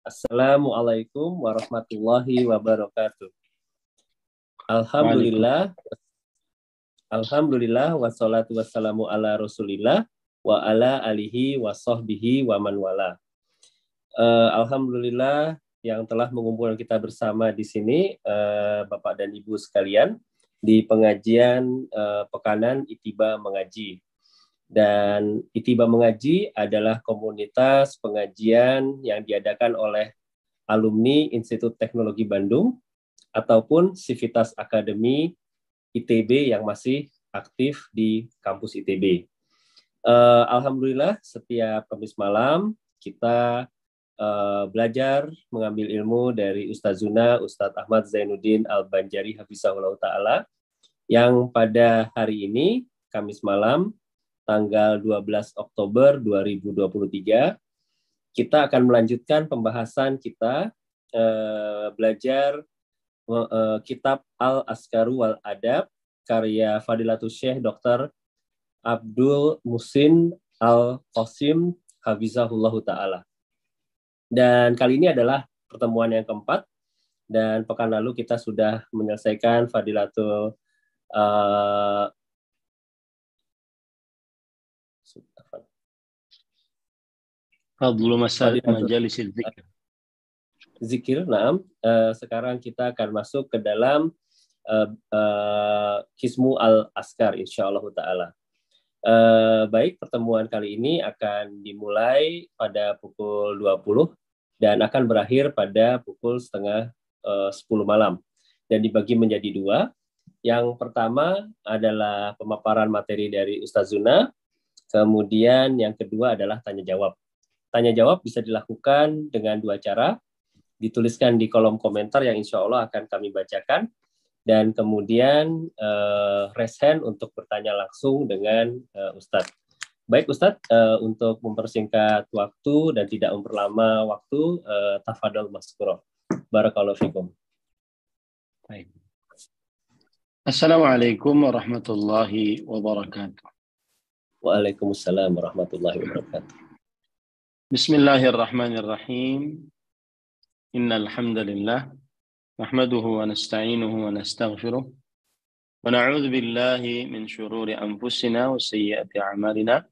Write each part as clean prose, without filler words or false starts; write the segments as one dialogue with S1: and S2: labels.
S1: Assalamualaikum warahmatullahi wabarakatuh.
S2: Waalaikumsalam.
S1: Alhamdulillah, Alhamdulillah, wassalatu wassalamu ala rasulillah, wa ala alihi wa sahbihi wa man wala. Alhamdulillah yang telah mengumpulkan kita bersama di sini, Bapak dan Ibu sekalian, di pengajian Pekanan Itiba Mengaji. Dan Itiba Mengaji adalah komunitas pengajian yang diadakan oleh alumni Institut Teknologi Bandung ataupun Sivitas Akademi ITB yang masih aktif di kampus ITB. Alhamdulillah setiap Kamis malam kita belajar mengambil ilmu dari Ustazuna Ustadz Ahmad Zainuddin Al-Banjari Hafizahullah Ta'ala yang pada hari ini Kamis malam tanggal 12 Oktober 2023 kita akan melanjutkan pembahasan kita belajar kitab Al-Askaru wal Adab karya Fadilatul Syekh Dr. Abdul Muhsin Al-Qasim Hafizahullah Ta'ala. Dan kali ini adalah pertemuan yang keempat, dan pekan lalu kita sudah menyelesaikan Fadilatul
S2: Fadlu majalis zikir.
S1: Zikir, naam. Sekarang kita akan masuk ke dalam Kismu Al-Askar, insyaallah ta'ala. Baik, pertemuan kali ini akan dimulai pada pukul 20 dan akan berakhir pada pukul setengah 10 malam. Dan dibagi menjadi dua. Yang pertama adalah pemaparan materi dari Ustazuna, kemudian yang kedua adalah tanya jawab. Tanya jawab bisa dilakukan dengan dua cara, dituliskan di kolom komentar yang insya Allah akan kami bacakan, dan kemudian raise hand untuk bertanya langsung dengan Ustadz. Baik Ustadz, untuk mempersingkat waktu dan tidak memperlama waktu, tafadhol maskuro. Barakallahu fikum.
S2: Baik. Assalamualaikum warahmatullahi wabarakatuh.
S1: Waalaikumsalam warahmatullahi wabarakatuh.
S2: Bismillahirrahmanirrahim. Innal hamdalillah nahmaduhu wa nasta'inuhu wa nastaghfiruh wa na'udzu billahi min shururi anfusina wa sayyiati a'malina.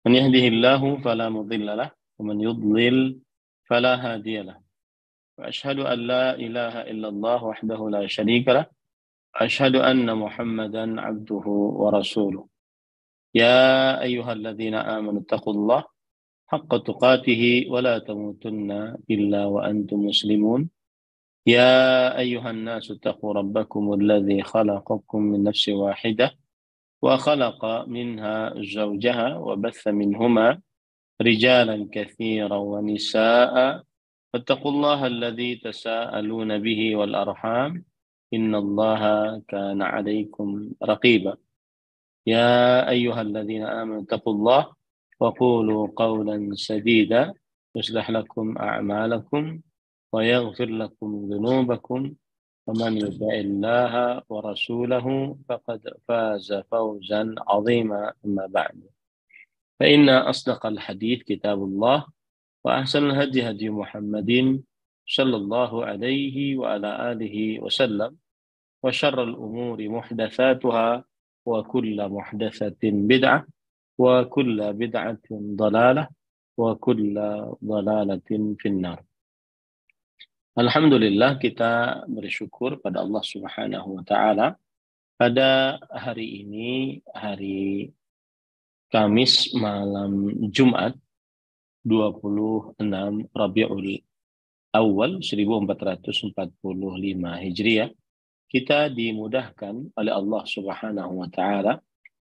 S2: Man yahdihillahu fala mudilla lahu wa man yudlil fala hadiya lahu. Wa asyhadu an la ilaha illallah wahdahu la syarika lahu wa asyhadu anna Muhammadan 'abduhu wa rasuluh. Ya ayyuhalladzina amanu taqullaha haqqa tuqatih wa la tamutunna illa wa antum muslimun. Ya ayyuhan nasu taqu rabbakumul ladzi khalaqakum min nafsin wahidah wa khalaqa minha zawjaha wa batha minhuma rijalan katsiran wa nisaa'a wattaqullaha alladzi tasaaluna bihi wal arham innallaha kana 'alaykum raqiba. Ya ayyuhalladzina amanu taqullaha وقولوا قولا سديدا يصلح لكم أعمالكم ويغفر لكم ذنوبكم ومن يطع الله ورسوله فقد فاز فوزا عظيما. أما بعد فإن أصدق الحديث كتاب الله وأحسن الهدي هدي محمد صلى الله عليه وعلى آله وسلم وشر الأمور محدثاتها وكل محدثة بدعة wa kulla bid'atin dhalalah wa kulla dhalalatin finnar. Alhamdulillah, kita bersyukur pada Allah Subhanahu wa taala pada hari ini, hari Kamis malam Jumat 26 Rabiul Awal 1445 Hijriah, kita dimudahkan oleh Allah Subhanahu wa taala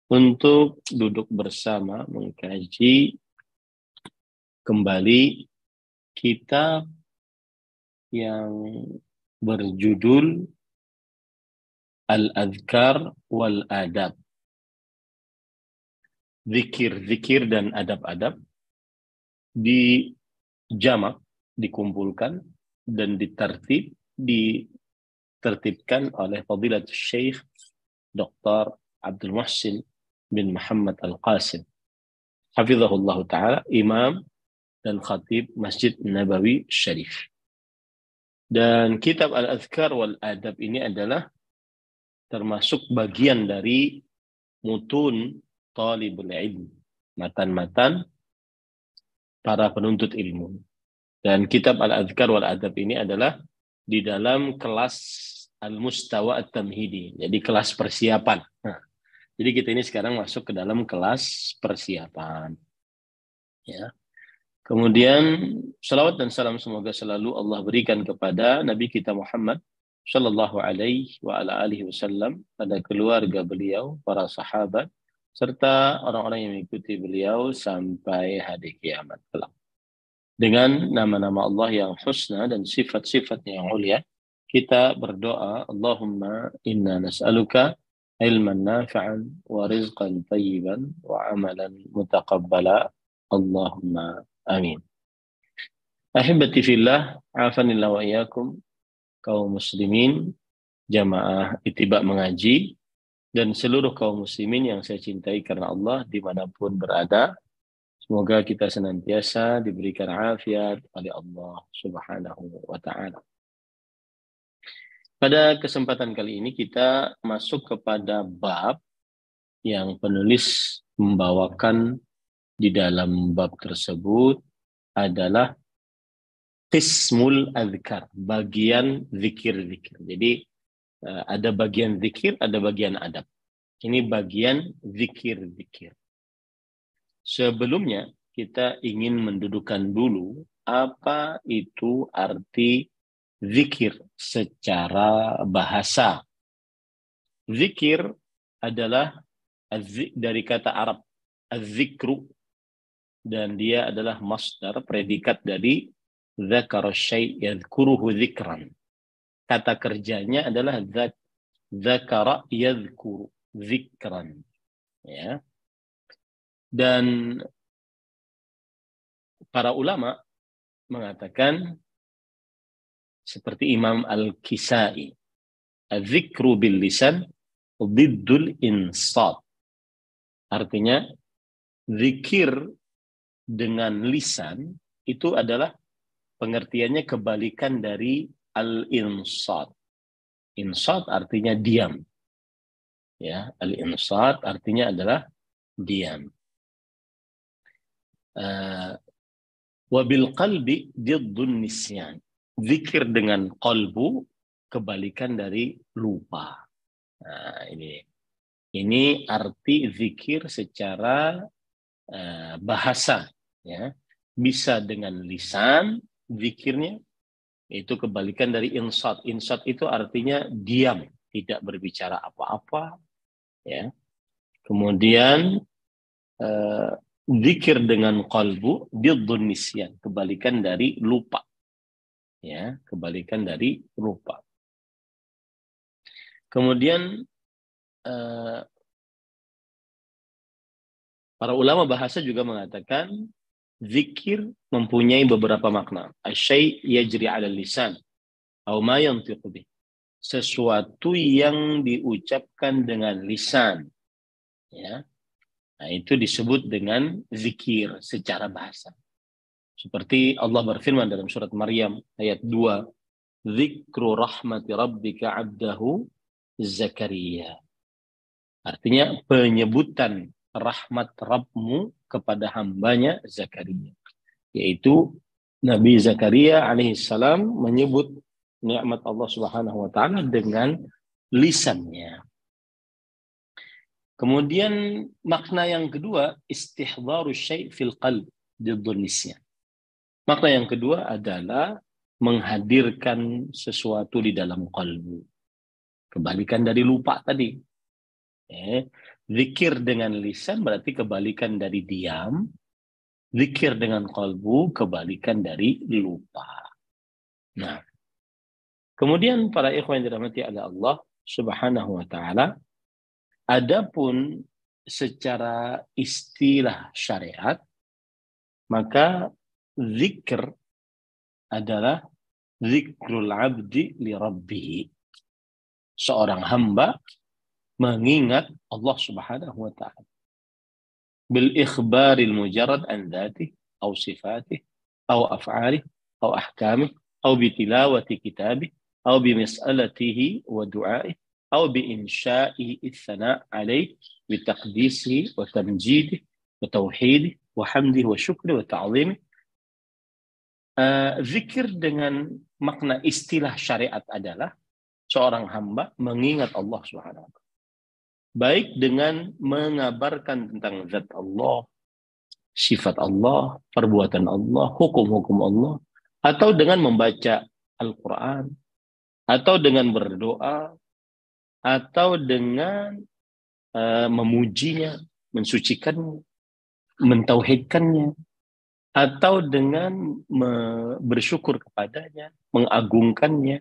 S2: untuk duduk bersama mengkaji kembali kitab yang berjudul Al-Adhkar wal Adab. Zikir-zikir dan adab-adab dijamak, dikumpulkan dan ditertibkan oleh Fadilatul Syekh Dr. Abdul Muhsin bin Muhammad Al-Qasim Hafizahullah Ta'ala, imam dan khatib Masjid Nabawi Syarif. Dan kitab Al-Adhkar wal Adab ini adalah termasuk bagian dari mutun talibul ilm, matan-matan para penuntut ilmu. Dan kitab Al-Adhkar wal Adab ini adalah di dalam kelas Al-Mustawa At-Tamhidi, jadi kelas persiapan. Nah, jadi kita ini sekarang masuk ke dalam kelas persiapan. Ya. Kemudian salawat dan salam semoga selalu Allah berikan kepada Nabi kita Muhammad sallallahu alaihi wa ala alihi wasallam, pada keluarga beliau, para sahabat, serta orang-orang yang mengikuti beliau sampai hari kiamat kelak. Dengan nama-nama Allah yang husna dan sifat-sifatnya yang mulia, kita berdoa, Allahumma inna nas'aluka ilman nafi'an wa rizqan tayyiban wa amalan mutaqabbala. Allahumma amin. Ahibati fillah, afanillah wa iyyakum, kaum muslimin, jamaah Ittiba mengaji, dan seluruh kaum muslimin yang saya cintai karena Allah dimanapun berada. Semoga kita senantiasa diberikan afiat oleh Allah Subhanahu wa ta'ala. Pada kesempatan kali ini kita masuk kepada bab yang penulis membawakan. Di dalam bab tersebut adalah qismul adhkar, bagian zikir-zikir. Jadi ada bagian zikir, ada bagian adab. Ini bagian zikir-zikir. Sebelumnya kita ingin mendudukan dulu apa itu arti zikir secara bahasa. Zikir adalah dari kata Arab az-zikru, dan dia adalah masdar, predikat dari dzakara syai' yadhkuruhu dzikran. Kata kerjanya adalah dzakara yadhkuru dzikran. Ya. Dan para ulama mengatakan seperti Imam Al-Kisai, az-zikru bil lisan diddul insat. Artinya zikir dengan lisan itu adalah pengertiannya kebalikan dari al-insat. Insat artinya diam. Ya, al-insat artinya adalah diam. Wabil qalbi diddun nisyan. Zikir dengan qalbu kebalikan dari lupa. Nah, ini arti zikir secara bahasa. Ya, bisa dengan lisan zikirnya, itu kebalikan dari insat. Insat itu artinya diam, tidak berbicara apa-apa. Ya. Kemudian zikir dengan qalbu diddun nisyan, kebalikan dari lupa. Ya, kebalikan dari lupa. Kemudian para ulama bahasa juga mengatakan zikir mempunyai beberapa makna. Asy-syai' yajri 'ala lisan atau ma yantiqu bih. Sesuatu yang diucapkan dengan lisan. Ya. Nah, itu disebut dengan zikir secara bahasa. Seperti Allah berfirman dalam surat Maryam ayat 2, "Dzikru rahmati rabbika 'abdahu Zakaria." Artinya penyebutan rahmat Rabbmu kepada hambanya Zakaria. Yaitu Nabi Zakaria alaihissalam menyebut nikmat Allah Subhanahu wa ta'ala dengan lisannya. Kemudian makna yang kedua, istihdharu syai' fil qalb diddun nisyan. Makna yang kedua adalah menghadirkan sesuatu di dalam qalbu. Kebalikan dari lupa tadi. Zikir dengan lisan berarti kebalikan dari diam. Zikir dengan qalbu kebalikan dari lupa. Nah, kemudian para ikhwan yang dirahmati oleh Allah Subhanahu wa ta'ala, adapun secara istilah syariat, maka zikr adalah zikrul abdi li rabbih. Seorang hamba mengingat Allah Subhanahu wa ta'ala bil ikhbaril mujarrad an dzatih aw sifatih أو أفعاله أو أحكامه أو بتلاوة كتابه أو بمسألته ودعائه أو بإنشائه الثناء عليه بتقديسه وتمجيده وتوحيده وحمده وشكره وتعظيمه. Zikir dengan makna istilah syariat adalah seorang hamba mengingat Allah Subhanahu wa taala. Baik dengan mengabarkan tentang zat Allah, sifat Allah, perbuatan Allah, hukum-hukum Allah, atau dengan membaca Al-Quran, atau dengan berdoa, atau dengan memujinya, mensucikannya, mentauhidkannya, atau dengan bersyukur kepadanya, mengagungkannya.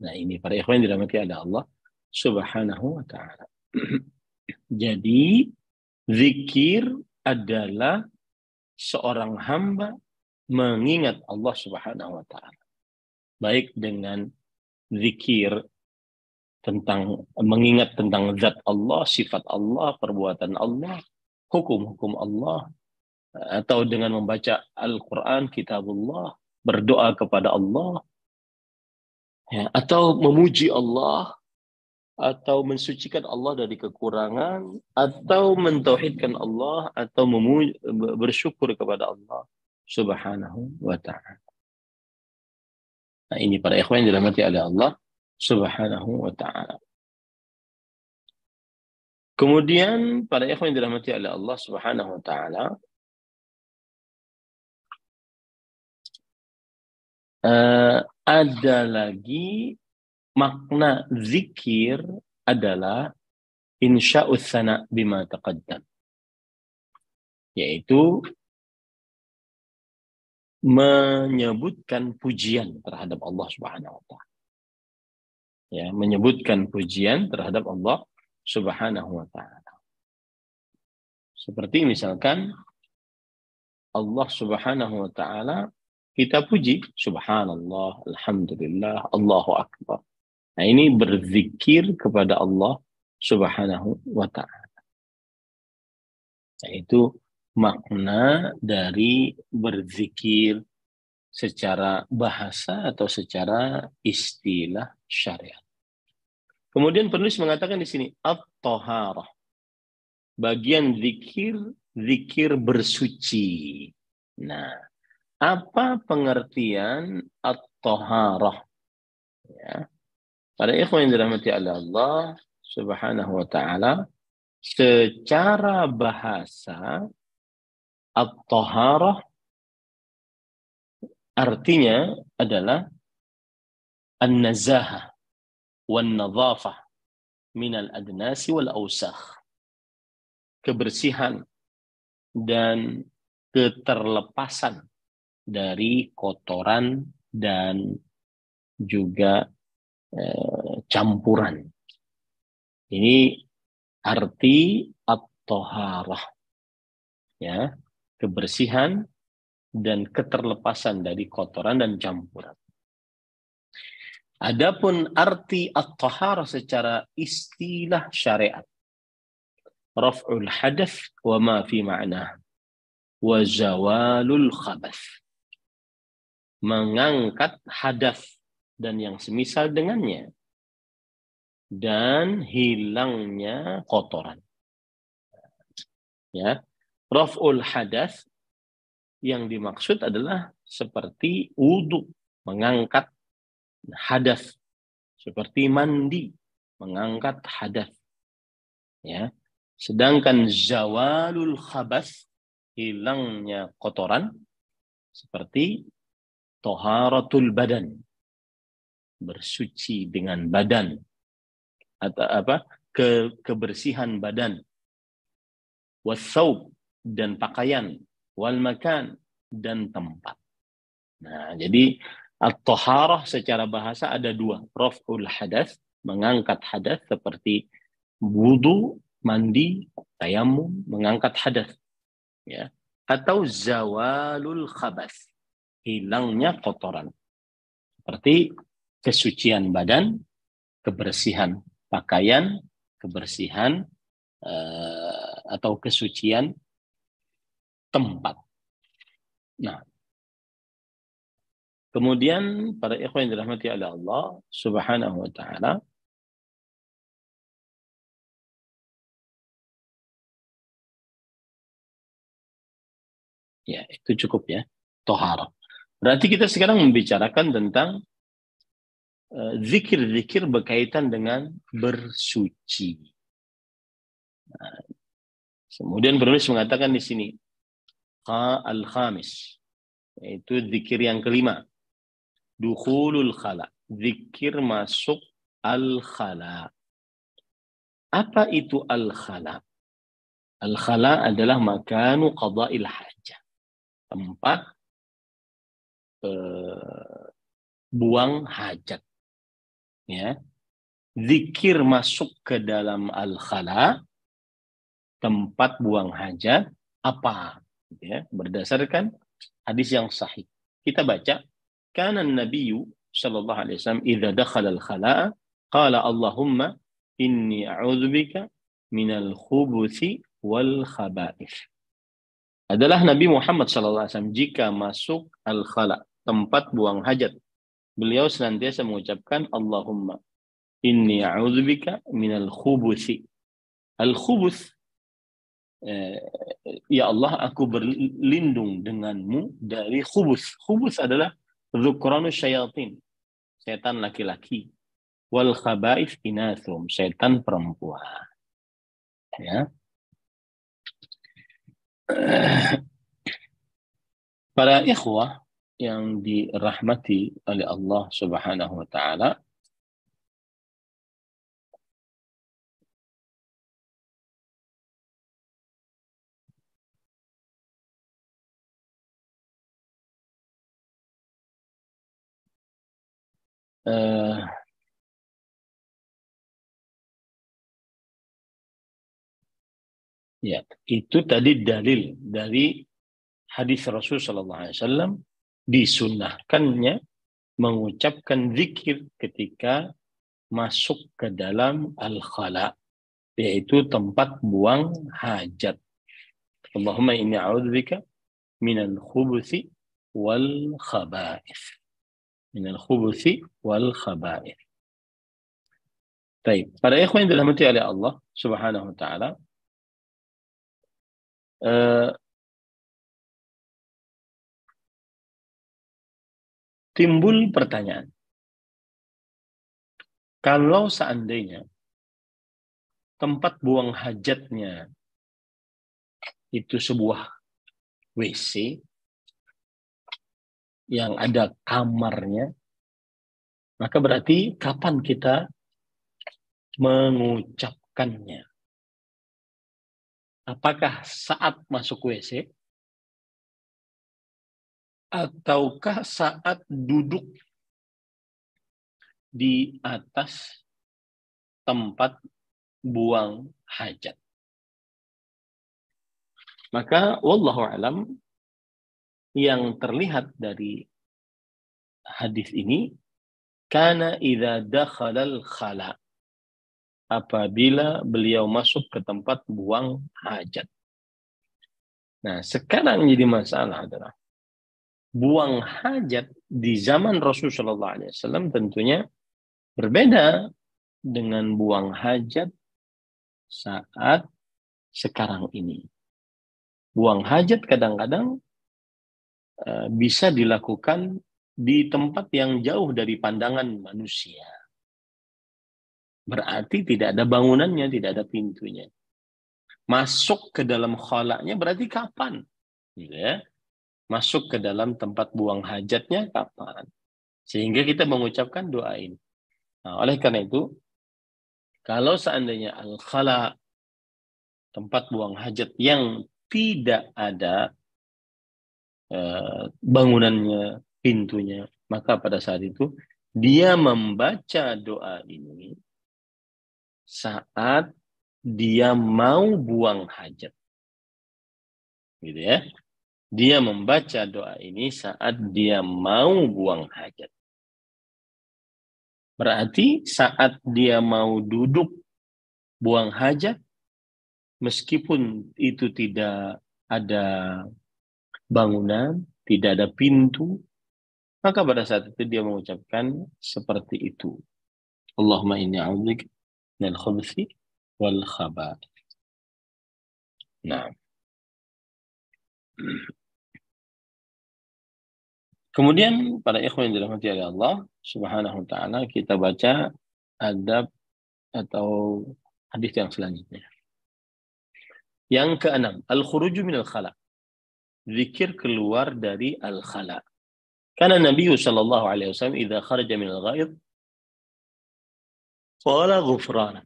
S2: Nah, ini para ikhwan yang dirahmati oleh Allah Subhanahu wa taala. Jadi, zikir adalah seorang hamba mengingat Allah Subhanahu wa taala. Baik dengan zikir tentang mengingat tentang zat Allah, sifat Allah, perbuatan Allah, hukum-hukum Allah, atau dengan membaca Al-Quran, kitabullah, berdoa kepada Allah, ya, atau memuji Allah, atau mensucikan Allah dari kekurangan, atau mentauhidkan Allah, atau bersyukur kepada Allah Subhanahu wa ta'ala. Nah, ini para ikhwan yang dirahmati oleh Allah Subhanahu wa ta'ala. Kemudian para ikhwan yang dirahmati oleh Allah Subhanahu wa ta'ala, ada lagi makna zikir adalah insya'us sana bima taqaddam, yaitu menyebutkan pujian terhadap Allah Subhanahu wa taala. Ya, menyebutkan pujian terhadap Allah Subhanahu wa taala. Seperti misalkan Allah Subhanahu wa taala kita puji, subhanallah, alhamdulillah, Allahu akbar. Nah, ini berzikir kepada Allah Subhanahu wa ta'ala. Yaitu makna dari berzikir secara bahasa atau secara istilah syariat. Kemudian penulis mengatakan di sini at-taharah. Bagian zikir bersuci. Nah, apa pengertian at-taharah? Ya. Para ikhwan yang dirahmati oleh Allah Subhanahu wa ta'ala, secara bahasa at-taharah artinya adalah an-nazahah wan-nadhafah minal adnasi wal awsakh. Kebersihan dan keterlepasan dari kotoran dan juga campuran. Ini arti at-taharah, ya, kebersihan dan keterlepasan dari kotoran dan campuran. Adapun arti at-taharah secara istilah syariat, raf'ul hadath wa ma fi ma'nah wa zawalul khabath, mengangkat hadath dan yang semisal dengannya, dan hilangnya kotoran. Ya, raf'ul hadath yang dimaksud adalah seperti wudu, mengangkat hadath, seperti mandi, mengangkat hadath. Ya, sedangkan zawalul khabath, hilangnya kotoran, seperti taharatul badan, bersuci dengan badan, atau kebersihan badan, wasaub, dan pakaian, wal makan, dan tempat. Nah, jadi at-taharah secara bahasa ada dua, raf'ul hadath, mengangkat hadath seperti wudu, mandi, tayamum, mengangkat hadath, ya, atau zawalul khabath, hilangnya kotoran, seperti kesucian badan, kebersihan pakaian, kebersihan atau kesucian tempat. Nah, Kemudian para ikhwan yang dirahmati oleh Allah Subhanahu wa taala, ya itu cukup ya, tohar. Berarti kita sekarang membicarakan tentang zikir-zikir berkaitan dengan bersuci. Nah, kemudian penulis mengatakan di sini al-khamis, yaitu zikir yang kelima, dukhulul khala, zikir masuk al-khala. Apa itu al-khala? Al-khala adalah makanu qada'il hajah, tempat buang hajat. Ya, zikir masuk ke dalam al-khala, tempat buang hajat, apa? Ya, berdasarkan hadis yang sahih. Kita baca, kana an-nabiyyu sallallahu alaihi wasallam idza dakhala al-khala'a qala Allahumma inni a'udzubika minal khubuthi wal khaba'ith. Adalah Nabi Muhammad sallallahu alaihi wasallam jika masuk al-khala, tempat buang hajat, beliau senantiasa mengucapkan Allahumma inni a'udzubika minal khubuthi. Al-khubuth, ya Allah, aku berlindung denganmu dari khubus. Khubus adalah dzukranus syayatin, setan laki-laki. Wal khaba'ith inathum, setan perempuan. Ya. Para ikhwah yang dirahmati oleh Allah Subhanahu wa taala, ya, itu tadi dalil dari hadis Rasul sallallahu alaihi wasallam disunnahkannya mengucapkan zikir ketika masuk ke dalam al-khala, yaitu tempat buang hajat. Allahumma inni a'udzubika minal khubuthi wal khaba'ith. Minal khubuthi wal khaba'ith. Baik, para ikhwan yang dirahmati oleh Allah Subhanahu wa taala, timbul pertanyaan. Kalau seandainya tempat buang hajatnya itu sebuah WC yang ada kamarnya, maka berarti kapan kita mengucapkannya? Apakah saat masuk WC? Ataukah saat duduk di atas tempat buang hajat? Maka wallahu alam, yang terlihat dari hadis ini, kana idza dakhalal khala, apabila beliau masuk ke tempat buang hajat. Nah, sekarang jadi masalah adalah buang hajat di zaman Rasulullah SAW tentunya berbeda dengan buang hajat saat sekarang ini. Buang hajat kadang-kadang bisa dilakukan di tempat yang jauh dari pandangan manusia. Berarti tidak ada bangunannya, tidak ada pintunya. Masuk ke dalam khalanya berarti kapan? Gitu ya. Masuk ke dalam tempat buang hajatnya kapan? Sehingga kita mengucapkan doa ini. Nah, oleh karena itu, kalau seandainya al-khala, tempat buang hajat yang tidak ada bangunannya, pintunya, maka pada saat itu dia membaca doa ini saat dia mau buang hajat. Gitu ya. Dia membaca doa ini saat dia mau buang hajat. Berarti saat dia mau duduk buang hajat, meskipun itu tidak ada bangunan, tidak ada pintu, Maka pada saat itu dia mengucapkan seperti itu. Allahumma inni a'udzubika minal khubuthi wal khaba'ith. Nah, kemudian pada ikhwan yang dirahmati oleh Allah Subhanahu wa taala, kita baca adab atau hadis yang selanjutnya. Yang keenam, al-khuruju minal khala. Zikir keluar dari al-khala. Karena Nabi sallallahu alaihi wasallam idza kharaja minal ghaid qala ghufranak.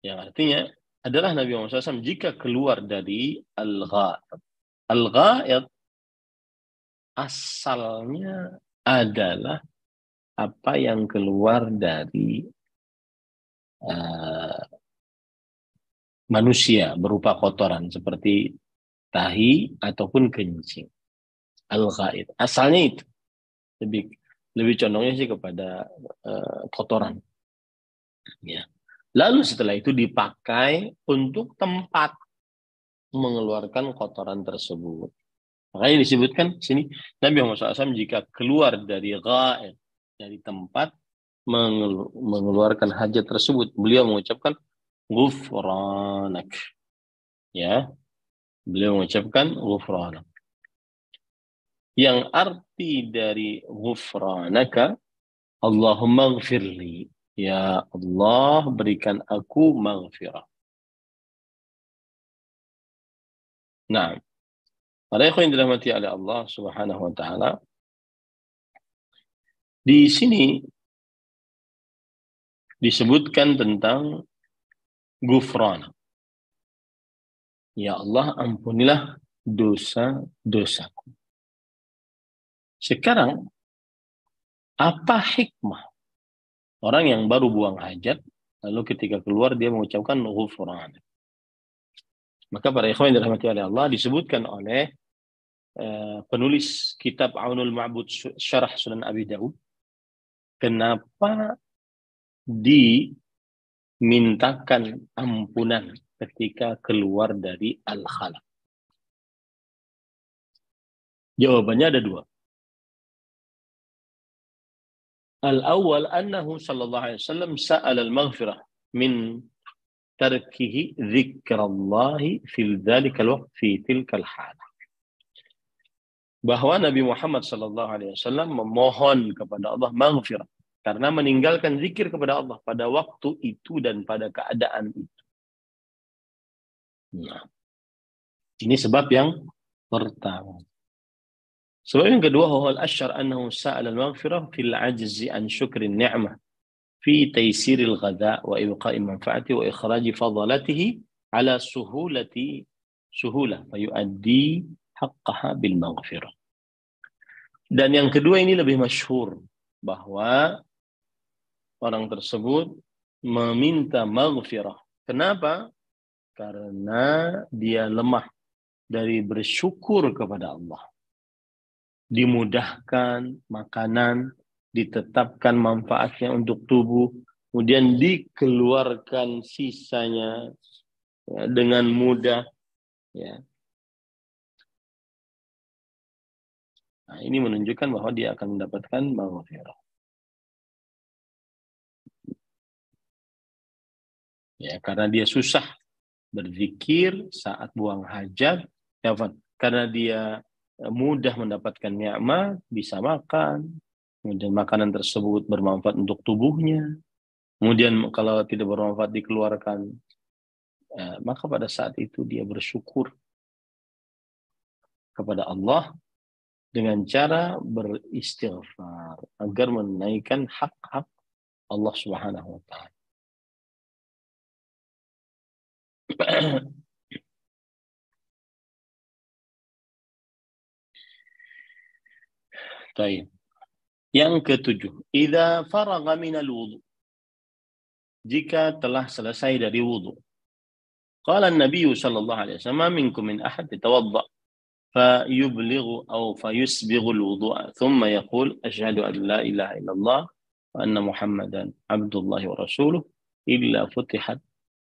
S2: Yang artinya adalah Nabi Muhammad SAW jika keluar dari al-ghaid. Al-ghaid asalnya adalah apa yang keluar dari manusia berupa kotoran seperti tahi ataupun kencing. Al-ghaid. Asalnya itu lebih condongnya sih kepada kotoran. Ya. Lalu setelah itu dipakai untuk tempat mengeluarkan kotoran tersebut. Makanya disebutkan sini Nabi Muhammad SAW jika keluar dari ghaid, dari tempat mengeluarkan hajat tersebut, beliau mengucapkan ghufranak. Ya, beliau mengucapkan ghufranak. Yang arti dari ghufranaka, Allahumma ghfirli. Ya Allah, berikan aku maghfirah. Nah, para ikhwan yang dirahmati oleh Allah Subhanahu wa taala, di sini disebutkan tentang ghufran. Ya Allah, ampunilah dosa-dosaku. Sekarang, apa hikmah orang yang baru buang hajat, lalu ketika keluar dia mengucapkan ghufran? Maka para ikhwan yang dirahmati oleh Allah disebutkan oleh penulis kitab Aunul Ma'bud Syarah Sunan Abi Dawud, kenapa dimintakan ampunan ketika keluar dari al-khala? Jawabannya ada dua. Al-awwal annahu sallallahu alaihi wasallam sa'al al-maghfirah min tarkihi dzikrallahi fil dzalikal waqt fi tilkal hal. Bahwa Nabi Muhammad sallallahu alaihi wasallam memohon kepada Allah maghfirah karena meninggalkan zikir kepada Allah pada waktu itu dan pada keadaan itu. Nah, ini sebab yang pertama. Sebab yang kedua, huwal asyar annahu sa'ala al-maghfirah fil ajzi an syukri ni'mah fi taysiril ghada wa ibqa'i manfaati wa ikhraji fadalatihi ala suhulah fa yuaddi haqqaha bil maghfirah. Dan yang kedua ini lebih masyhur, bahwa orang tersebut meminta maghfirah. Kenapa? Karena dia lemah dari bersyukur kepada Allah. Dimudahkan makanan, ditetapkan manfaatnya untuk tubuh, kemudian dikeluarkan sisanya ya, dengan mudah. Ya. Nah, ini menunjukkan bahwa dia akan mendapatkan maghfirah. Ya, karena dia susah berzikir saat buang hajat, ya, karena dia mudah mendapatkan nikmat, bisa makan, kemudian makanan tersebut bermanfaat untuk tubuhnya, kemudian kalau tidak bermanfaat dikeluarkan, maka pada saat itu dia bersyukur kepada Allah dengan cara beristighfar agar menaikkan hak-hak Allah Subhanahu wa taala. Baik. Yang ketujuh, idza faragha minal wudu. Jika telah selesai dari wudu. Qala an-nabiy sallallahu alaihi wasallam, minkum min ahad yatawadda fa yublighu aw fa yusbighu al-wudu'a thumma yaqul asyhadu an la ilaha illallah wa anna Muhammadan abdullahi wa rasuluh illa futihat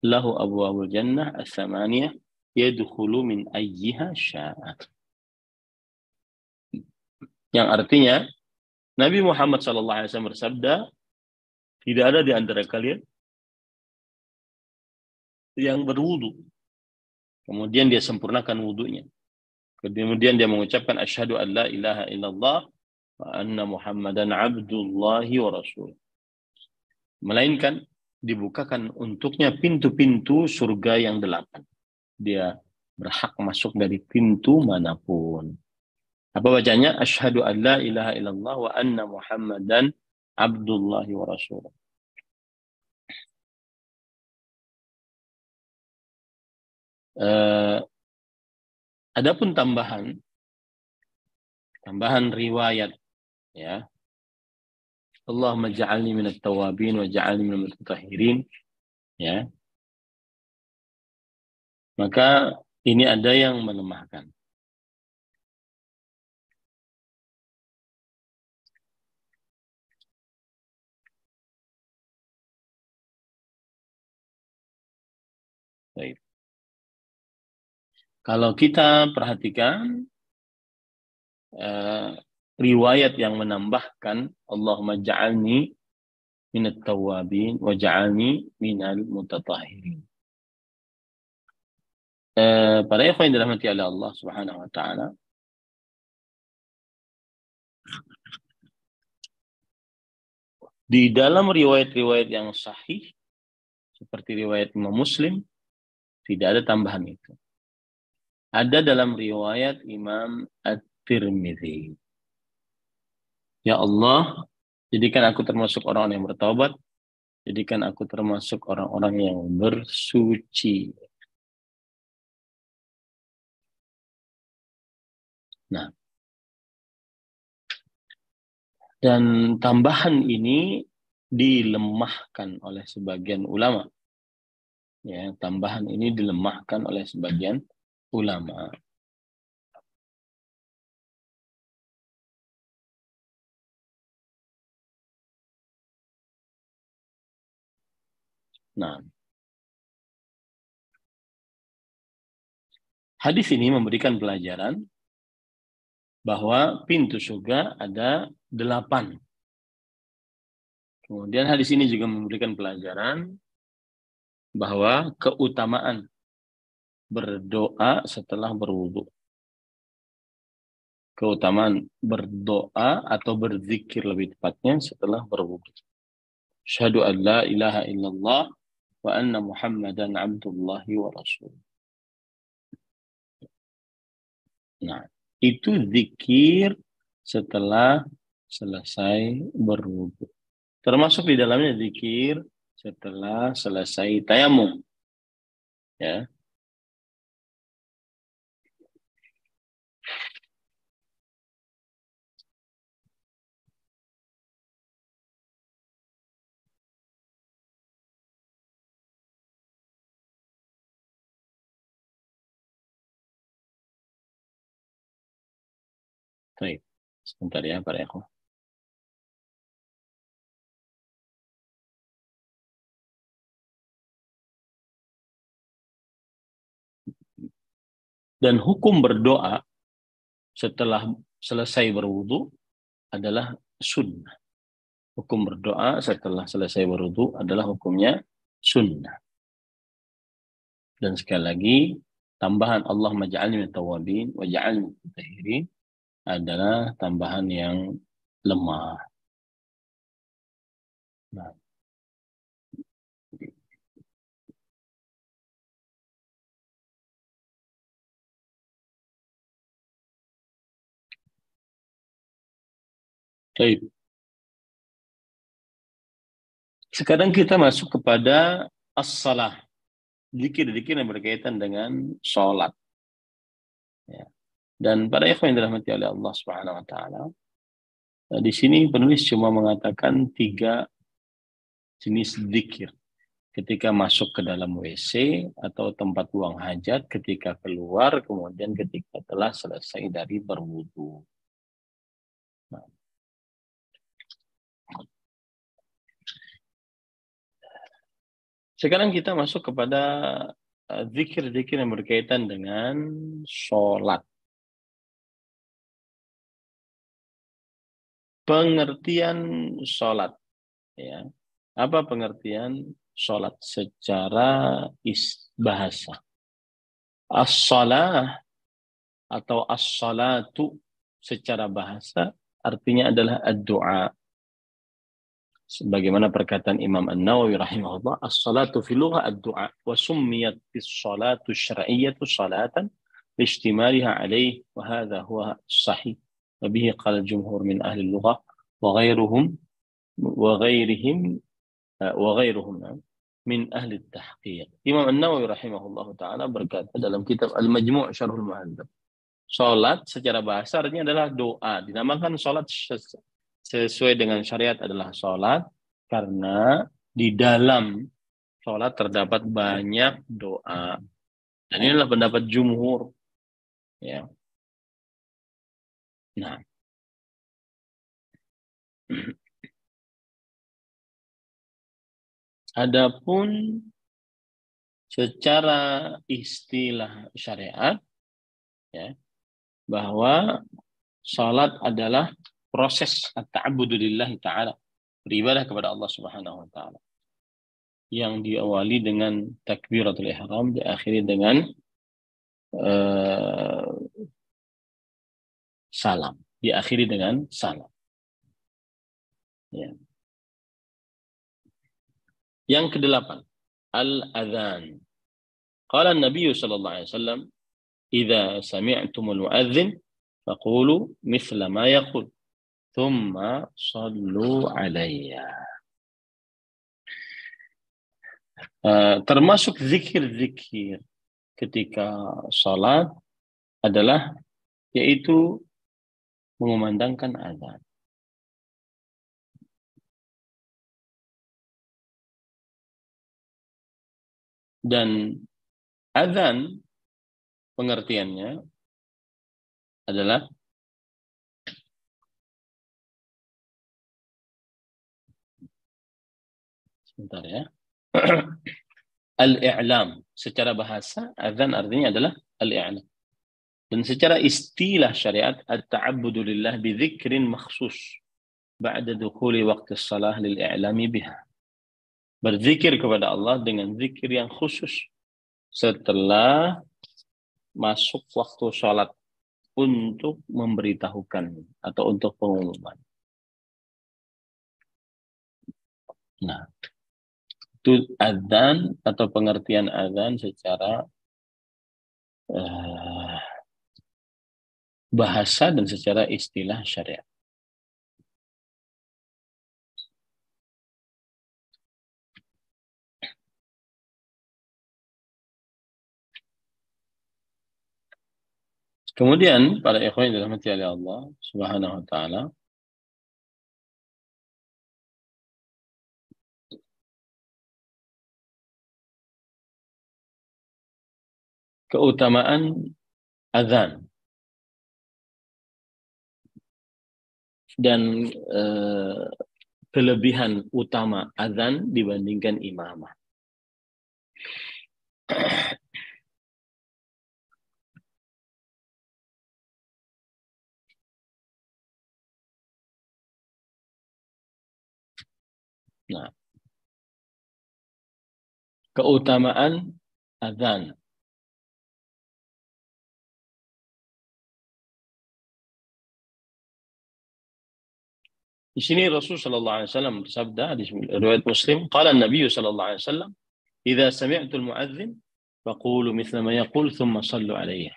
S2: lahu abwabul jannah as-samaniyah yadkhulu min ayyiha syaa. Yang artinya Nabi Muhammad SAW bersabda, tidak ada di antara kalian yang berwudu, kemudian dia sempurnakan wudunya, kemudian dia mengucapkan asyhadu an la ilaha illallah wa anna Muhammadan abdullahi wa rasul, melainkan dibukakan untuknya pintu-pintu surga yang 8. Dia berhak masuk dari pintu manapun. Apa bacanya? Asyhadu an la ilaha illallah wa anna Muhammadan abdullahi wa rasul. Adapun tambahan riwayat, ya, Allahumma ja'alni minat tawabin wa ja'alni minal mutatahhirin, ya, maka ini ada yang melemahkan. Baik. Kalau kita perhatikan riwayat yang menambahkan Allahumma ja'alni minat tawabin wa ja'alni minal mutatahhirin. Para ikhwan yang dirahmati oleh Allah Subhanahu wa taala, di dalam riwayat-riwayat yang sahih seperti riwayat Imam Muslim tidak ada tambahan itu. Ada dalam riwayat Imam At-Tirmidzi. Ya Allah, jadikan aku termasuk orang yang bertaubat, jadikan aku termasuk orang-orang yang bersuci. Nah, dan tambahan ini dilemahkan oleh sebagian ulama. Ya, tambahan ini dilemahkan oleh sebagian ulama. Nah, hadis ini memberikan pelajaran bahwa pintu surga ada 8. Kemudian hadis ini juga memberikan pelajaran bahwa keutamaan berdoa setelah berwudu. Keutamaan berdoa atau berzikir lebih tepatnya setelah berwudu. Asyhadu an la ilaha illallah wa anna Muhammadan abdullahi wa rasul. Nah, itu zikir setelah selesai berwudu. Termasuk di dalamnya zikir setelah selesai tayamum. Ya. Baik. Sebentar ya, Pak Eko. Dan hukum berdoa setelah selesai berwudu adalah sunnah. Hukum berdoa setelah selesai berwudu adalah hukumnya sunnah. Dan sekali lagi, tambahan Allahumma ja'alni minat tawabin wa ja'alni minal mutatahhirin adalah tambahan yang lemah. Nah. Baik. Sekarang kita masuk kepada as-salah. Zikir-zikir yang berkaitan dengan sholat. Ya. Dan pada ikhwan yang dirahmati oleh Allah Subhanahu wa taala, di sini penulis cuma mengatakan 3 jenis zikir. Ketika masuk ke dalam WC atau tempat buang hajat, ketika keluar, kemudian ketika telah selesai dari berwudu. Nah. Sekarang kita masuk kepada zikir-zikir yang berkaitan dengan sholat. pengertian sholat. Ya. Apa pengertian sholat secara bahasa? As-shalah atau as-salatu secara bahasa artinya adalah ad-du'a. Sebagaimana perkataan Imam An-Nawawi rahimahullah, as-salatu fil lugha ad-du'a wa summiyat bis-salatu syar'iyyatu salatan lijtimaliha alayhi wa hadha huwa sahih. Wa bihi qala jumhur min ahli al-lugha wa ghairuhum wa ghairihim wa ghairuhum min ahli at-tahqiq. Imam An-Nawawi rahimahullah taala berkata dalam kitab Al-Majmu' Syarhul Muhadzab, salat secara bahasa artinya adalah doa. Dinamakan salat sesuai dengan syariat adalah salat karena di dalam salat terdapat banyak doa. Dan inilah pendapat jumhur. Ya. Nah. Adapun secara istilah syariat, ya, bahwa salat adalah proses at-ta'abbudu lillahi ta'ala, beribadah kepada Allah Subhanahu wa taala, yang diawali dengan takbiratul ihram, diakhiri dengan salam, diakhiri dengan salam. Ya. Yang kedelapan, al-adhan. Qala an-nabiy sallallahu alaihi wasallam, "Idza sami'tumul mu'adzin faqulu mithla ma yaqul, thumma shallu 'alayya." Termasuk zikir-zikir ketika salat adalah yaitu mengumandangkan azan. Dan azan pengertiannya adalah sebentar ya. Al-i'lam. Secara bahasa azan artinya adalah al-i'lam. Dan secara istilah syariat at-ta'abbudu lillah bi dzikrin makhsus ba'da dukhuli waqti shalah lil i'lami biha. Berzikir kepada Allah dengan zikir yang khusus setelah masuk waktu sholat untuk memberitahukan atau untuk pengumuman. Nah, itu adzan atau pengertian adzan secara bahasa dan secara istilah syariat. Kemudian para ikhwan yang dirahmati oleh Allah Subhanahu wa taala, keutamaan azan dan kelebihan utama azan dibandingkan imamah. Nah, keutamaan azan. Di sini Rasul sallallahu alaihi wasallam bersabda di riwayat Muslim, qala an-nabiy sallallahu alaihi wasallam, "Idza sami'tul mu'adzin faqulu mithla ma yaqul thumma shallu alaihi."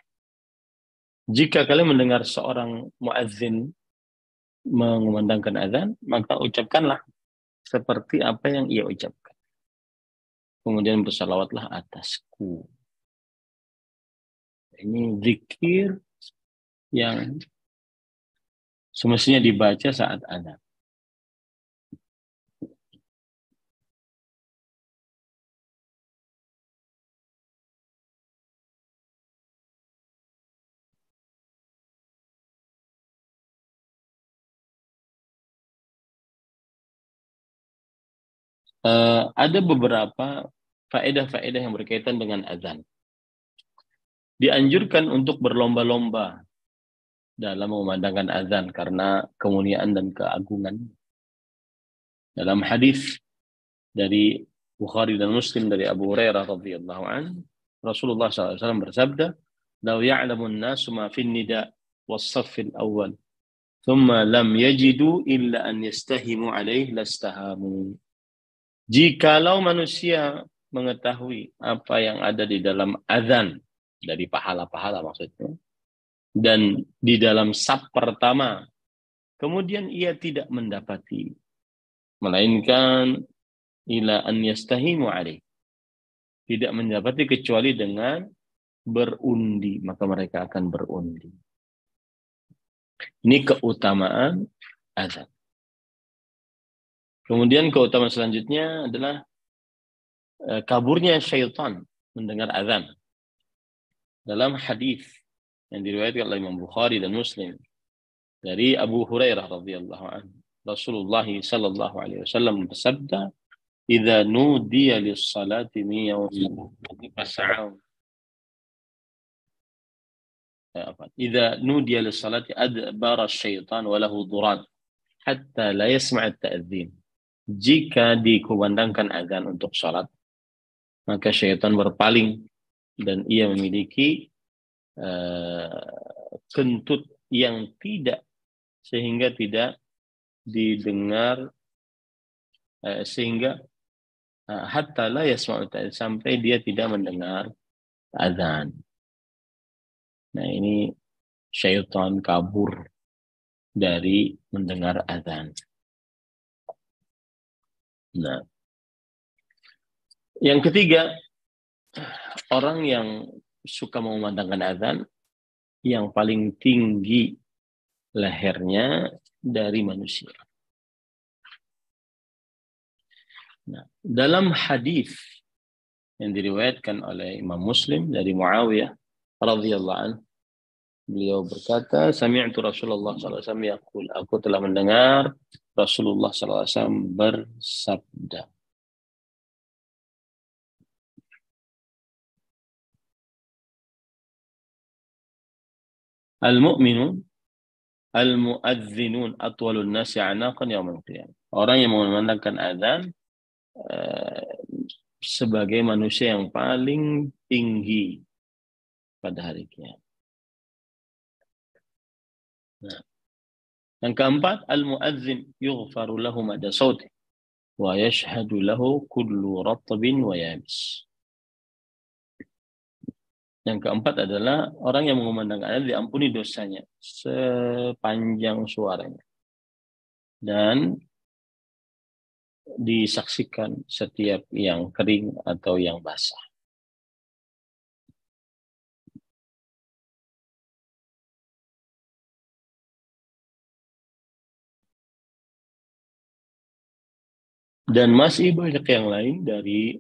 S2: Jika kalian mendengar seorang muadzin mengumandangkan azan, maka ucapkanlah seperti apa yang ia ucapkan. Kemudian bersalawatlah atasku. Ini zikir yang semestinya dibaca saat azan. Ada beberapa faedah-faedah yang berkaitan dengan azan. Dianjurkan untuk berlomba-lomba dalam memandangkan azan karena kemuliaan dan keagungan. Dalam hadis dari Bukhari dan Muslim dari Abu Hurairah radhiyallahu anhu, Rasulullah SAW bersabda, "Lau ya'lamun nasu ma fin nida was-saff al-awwal, thumma lam yajidu illa an yastahimu alaih lastahamu." Jikalau manusia mengetahui apa yang ada di dalam azan, dari pahala-pahala maksudnya, dan di dalam saf pertama, kemudian ia tidak mendapati, melainkan ila an yastahimu alaih, tidak mendapati kecuali dengan berundi, maka mereka akan berundi. Ini keutamaan azan. Kemudian keutamaan selanjutnya adalah kaburnya syaitan mendengar azan. Dalam hadis yang diriwayatkan oleh Imam Bukhari dan Muslim dari Abu Hurairah radhiyallahu anhu, Rasulullah sallallahu alaihi wasallam bersabda, "Idza nudiya lis-salati min yawmil fas'au." Idza nudiya lis-salati adbara asy-syaitan wa lahu duran hatta la yasma' at-ta'dzin. Jika dikumandangkan azan untuk salat, maka syaitan berpaling dan ia memiliki kentut yang tidak, sehingga tidak didengar, sehingga hatta la yasma'u ta'adzin, sampai dia tidak mendengar azan. Nah, ini syaitan kabur dari mendengar azan. Nah, yang ketiga, orang yang suka memandangkan azan yang paling tinggi lehernya dari manusia. Nah, dalam hadis yang diriwayatkan oleh Imam Muslim dari Muawiyah radhiyallahu anhu, beliau berkata, "Sami'tu Rasulullah sallallahu alaihi wasallam yaqul," aku telah mendengar Rasulullah sallallahu alaihi wasallam bersabda. Al-mu'minun al-mu'adzinun atwalun nasi 'anaqan yaumil qiyamah. Orang yang memandangkan azan sebagai manusia yang paling tinggi pada hari kiamat. Nah, yang keempat, al-mu'adzin yughfaru lahu mada sawtih wa yashhadu lahu kullu ratbin wa yabis. Yang keempat adalah orang yang mengumandangkan azan diampuni dosanya sepanjang suaranya dan disaksikan setiap yang kering atau yang basah. Dan masih banyak yang lain dari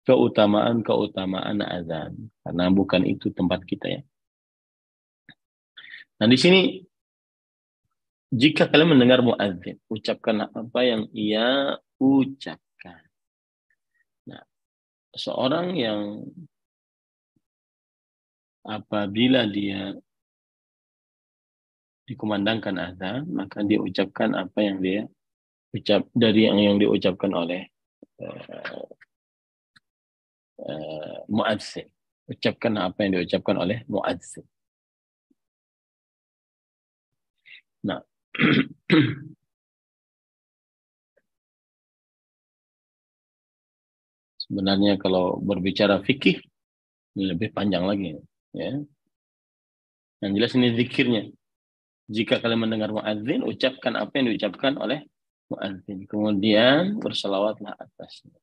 S2: keutamaan azan, karena bukan itu tempat kita ya. Nah, di sini jika kalian mendengar muadzin, ucapkan apa yang ia ucapkan. Nah, seorang yang apabila dia dikumandangkan azan, maka dia ucapkan apa yang dia dari yang diucapkan oleh muadzin. Ucapkan apa yang diucapkan oleh muadzin. Nah, sebenarnya kalau berbicara fikih lebih panjang lagi, ya. Yang jelas ini zikirnya. Jika kalian mendengar muadzin, ucapkan apa yang diucapkan oleh muadzin. Kemudian berselawatlah atasnya.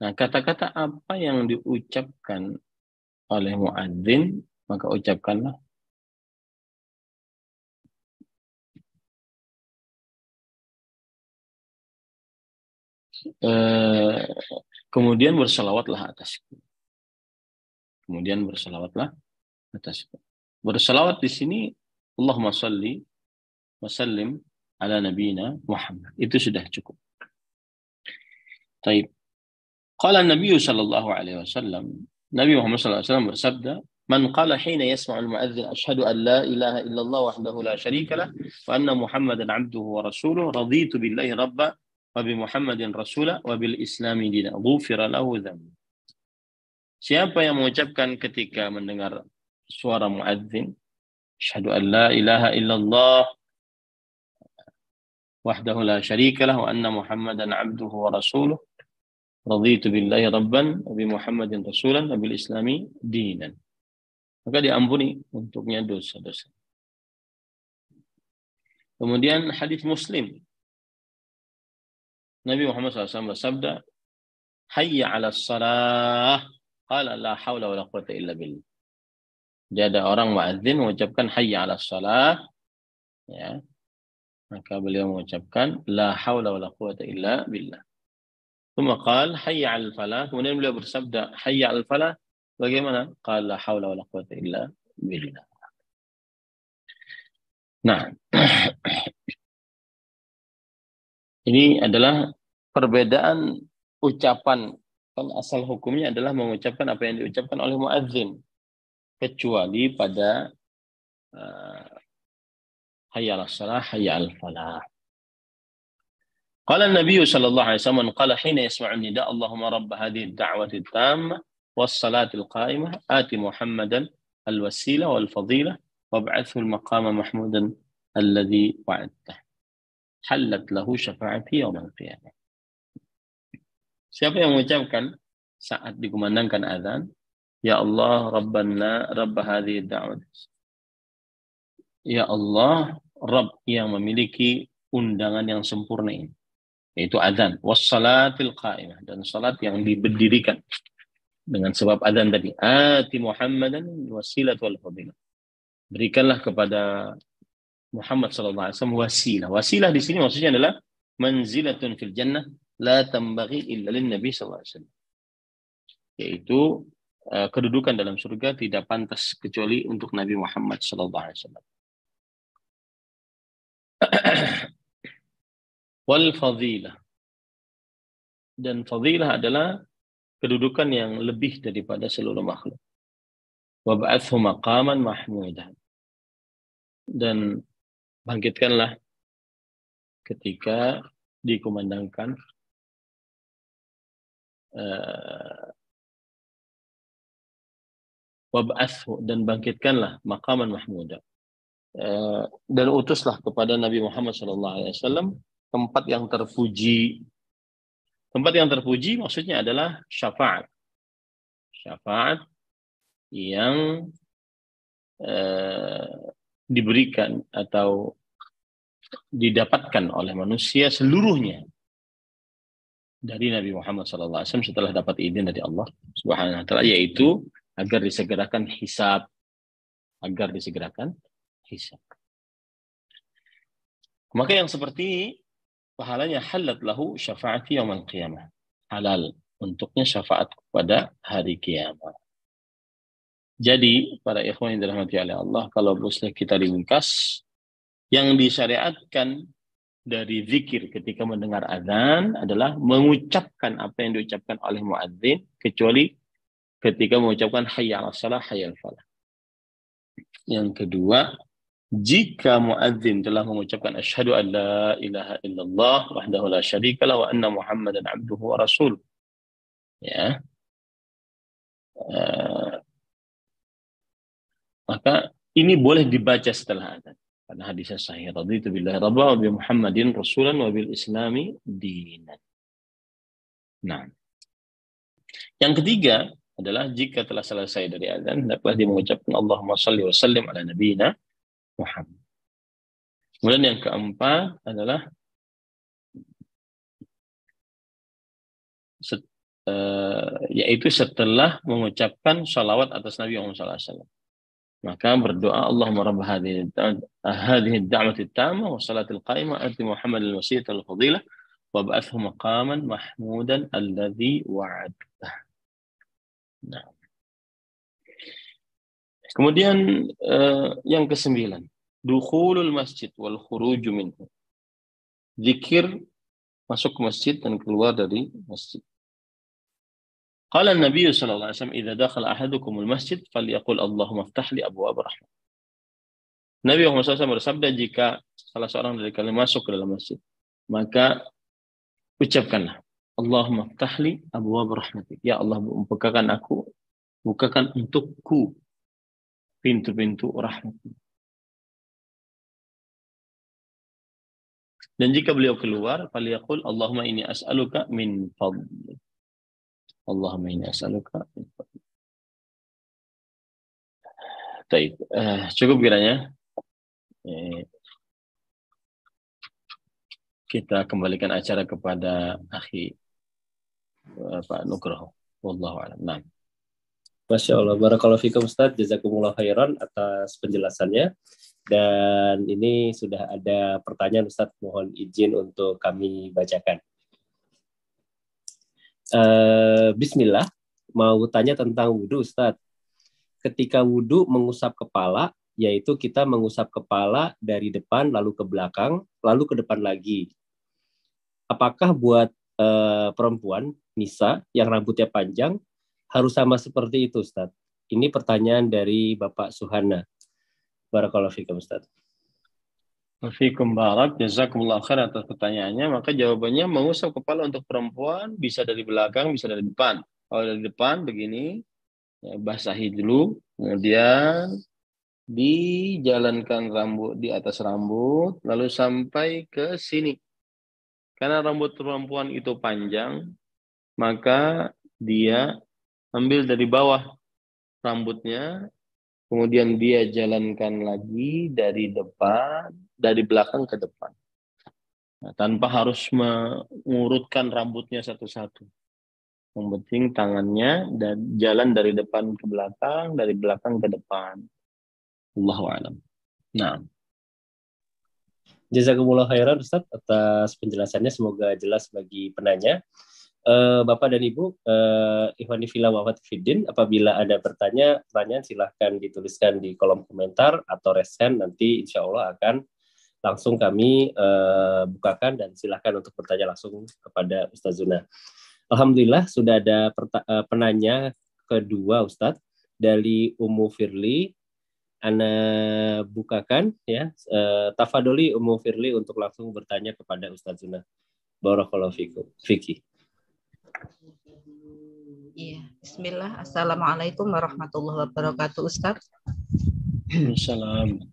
S2: Nah, kata-kata apa yang diucapkan oleh muadzin, maka ucapkanlah. Kemudian berselawatlah atasku. Kemudian berselawatlah atasku. Berselawat di sini, Allahumma salli wa sallim ala nabiyina Muhammad. Itu sudah cukup. Taib. Qala Nabi sallallahu alaihi wasallam, Nabi Muhammad sallallahu alaihi wasallam bersabda, Man qala hina yasma'ul mu'adzin asyhadu an la ilaha illallah wahdahu la syarika lah wa anna Muhammadan 'abduhu wa rasuluh raditu billahi rabba wa bi Muhammadin rasula wa bil islami dina ghufira lahu dzambi. Siapa yang mengucapkan ketika mendengar suara muadzin asyhadu an la ilaha illallah wahdahu la syarika lah wa anna Muhammadan 'abduhu wa rasuluh raditu billahi rabban wa bi Muhammadin rasulan wa bil islami dinan, maka diampuni untuknya dosa-dosa. Kemudian hadis Muslim, Nabi Muhammad SAW bersabda, hayya 'alas shalah, qala la haula wala quwwata illa billah. Jadi ada orang muadzin mengucapkan hayya 'alas shalah, ya, maka beliau mengucapkan la haula wala quwwata illa billah. Tsumma qala hayya 'alal falah, kemudian beliau bersabda hayya 'alal falah, bagaimana? Qala la haula wala quwwata illa billah. Nah, ini adalah perbedaan ucapan. Kan asal hukumnya adalah mengucapkan apa yang diucapkan oleh muadzin, kecuali pada hayya 'alas shalah, hayya 'alal falah. Qala an-nabiy sallallahu alaihi wasallam qala hina yasma'u nida Allahumma rabb hadhihi ad-da'wati at-tammah was-salati al-qa'imah ati Muhammadan al-wasilah wal-fadilah wab'athhu al-maqama mahmudan alladhi wa'adtah halat lahu syafa'ati yaum al-qiyamah. Siapa yang mengucapkan saat dikumandangkan azan, ya Allah Rabbana rabb hadhihi ad-da'wati, ya Allah Rabb yang memiliki undangan yang sempurna ini, yaitu azan, wassalatil qa'imah, dan salat yang diberdirikan dengan sebab azan tadi, ati Muhammadan wasilat wal fadilah, berikanlah kepada Muhammad sallallahu alaihi wasallam wasilah. Wasilah di sini maksudnya adalah manzilatun fil jannah la tambaghi illa lin nabi sallallahu alaihi wasallam, yaitu kedudukan dalam surga tidak pantas kecuali untuk Nabi Muhammad sallallahu alaihi wasallam. Wal fadilah, dan fadilah adalah kedudukan yang lebih daripada seluruh makhluk. Wab'athhu maqaman mahmudah, dan bangkitkanlah ketika dikumandangkan wab'athhu, dan bangkitkanlah maqaman mahmudah, dan utuslah kepada Nabi Muhammad SAW tempat yang terpuji. Tempat yang terpuji maksudnya adalah syafaat. Syafaat yang diberikan atau didapatkan oleh manusia seluruhnya dari Nabi Muhammad SAW setelah dapat izin dari Allah Subhanahu wa taala, yaitu agar disegerakan hisab. Agar disegerakan hisab. Maka yang seperti pahalanya halat lahu syafaati yaumil qiyamah. Halal untuknya syafaat pada hari kiamat. Jadi, para ikhwan yang dirahmati oleh Allah, kalau boleh kita ringkas, yang disyariatkan dari zikir ketika mendengar azan adalah mengucapkan apa yang diucapkan oleh muadzin, kecuali ketika mengucapkan hayya 'alas shalah, hayya 'alal falah. Yang kedua, jika muadzin telah mengucapkan asyhadu an la ilaha illallah wahdahu la syarika lah wa anna Muhammadan 'abduhu wa rasuluh, ya, maka ini boleh dibaca setelah azan karena hadisnya sahih, raditu billahi rabba wa bi Muhammadin rasulan wa bil islami dinan. Nah, yang ketiga adalah jika telah selesai dari azan, hendaklah dia mengucapkan Allahumma shalli wa sallim ala nabiyyina Muhammad. Kemudian yang keempat adalah yaitu setelah mengucapkan salawat atas Nabi Muhammad SAW, maka berdoa Allahumma rabb hadhihi ad-da'wati at-tammah wa salatil qa'imah ati Muhammad al-wasilah al-fadilah wa ba'athhu maqaman mahmudan alladhi wa'adtah. Nah. Kemudian yang kesembilan, dukhulul masjid wal khuruju minhu. Zikir masuk ke masjid dan keluar dari masjid. Qala Nabi sallallahu alaihi wasallam, "Idza dakhala ahadukumul masjid falyaqul Allahumma iftah li abwaab rahmah." Nabi Muhammad SAW bersabda, jika salah seorang dari kalian masuk ke dalam masjid, maka ucapkanlah, Allahumma iftah li abwaab rahmatik. Ya Allah, bukakan untukku pintu-pintu rahmat. Dan jika beliau keluar, falyaqul Allahumma inni as'aluka min fadlik. Allahumma inni as'aluka min fadlik. Baik, cukup kiranya. Kita kembalikan acara kepada akhi Pak Nugroho. Wallahu a'lam. Nah.
S1: Masya Allah, barakallahu fikum Ustaz, jazakumullah khairan atas penjelasannya. Dan ini sudah ada pertanyaan Ustaz, mohon izin untuk kami bacakan. Bismillah, mau tanya tentang wudhu Ustaz. Ketika wudhu mengusap kepala, yaitu kita mengusap kepala dari depan lalu ke belakang, lalu ke depan lagi. Apakah buat perempuan, nisa, yang rambutnya panjang, harus sama seperti itu Ustaz? Ini pertanyaan dari Bapak Suhana. Barakallahu fikum Ustaz.
S2: Fikum barak, jazakumullah khair atas pertanyaannya. Maka jawabannya, mengusap kepala untuk perempuan bisa dari belakang, bisa dari depan. Kalau dari depan begini, ya, basahi dulu, kemudian dijalankan rambut di atas rambut, lalu sampai ke sini. Karena rambut perempuan itu panjang, maka dia ambil dari bawah rambutnya, kemudian dia jalankan lagi dari depan, dari belakang ke depan. Nah, tanpa harus mengurutkan rambutnya satu-satu. Yang penting tangannya dan jalan dari depan ke belakang, dari belakang ke depan. Allahu a'lam. Nah.
S1: Jazakumullah khairan Ustaz atas penjelasannya, semoga jelas bagi penanya. Bapak dan Ibu, Ikhwani Fillah wa Fiddin, apabila ada pertanyaan silahkan dituliskan di kolom komentar atau raise hand, nanti insya Allah akan langsung kami bukakan dan silahkan untuk bertanya langsung kepada Ustaz Zuna. Alhamdulillah sudah ada penanya kedua Ustaz, dari Ummu Firly. Ana bukakan ya, tafadoli Ummu Firly untuk langsung bertanya kepada Ustaz Zuna. Barakallahu fikum. Fiki.
S3: Iya, bismillah. Assalamualaikum warahmatullahi wabarakatuh, Ustaz.
S2: Assalam.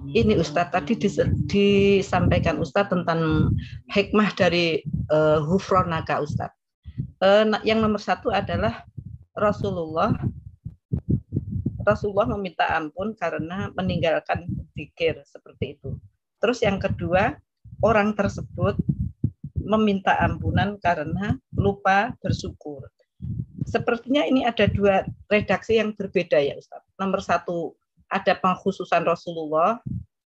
S3: Ini Ustaz, tadi disampaikan Ustaz tentang hikmah dari hufronaka Ustaz. Yang nomor satu adalah Rasulullah meminta ampun karena meninggalkan zikir, seperti itu. Terus yang kedua, orang tersebut meminta ampunan karena lupa bersyukur. Sepertinya ini ada dua redaksi yang berbeda ya Ustaz. Nomor satu ada pengkhususan Rasulullah,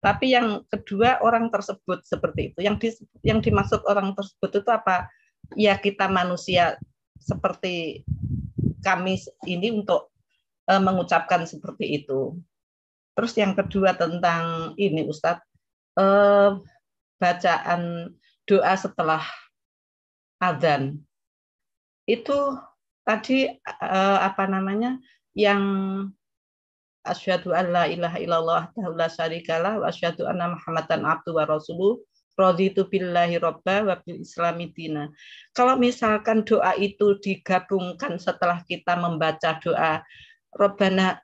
S3: tapi yang kedua orang tersebut seperti itu. Yang dimaksud orang tersebut itu apa? Ya kita manusia seperti kami ini untuk mengucapkan seperti itu. Terus yang kedua tentang ini Ustaz, bacaan doa setelah adzan itu tadi yang asyhadu an la ilaha illallah la syarikalah wa asyhadu anna muhammadan abduhu wa rasuluh raditu billahi robba wa bil islami dina. Kalau misalkan doa itu digabungkan setelah kita membaca doa Rabbana,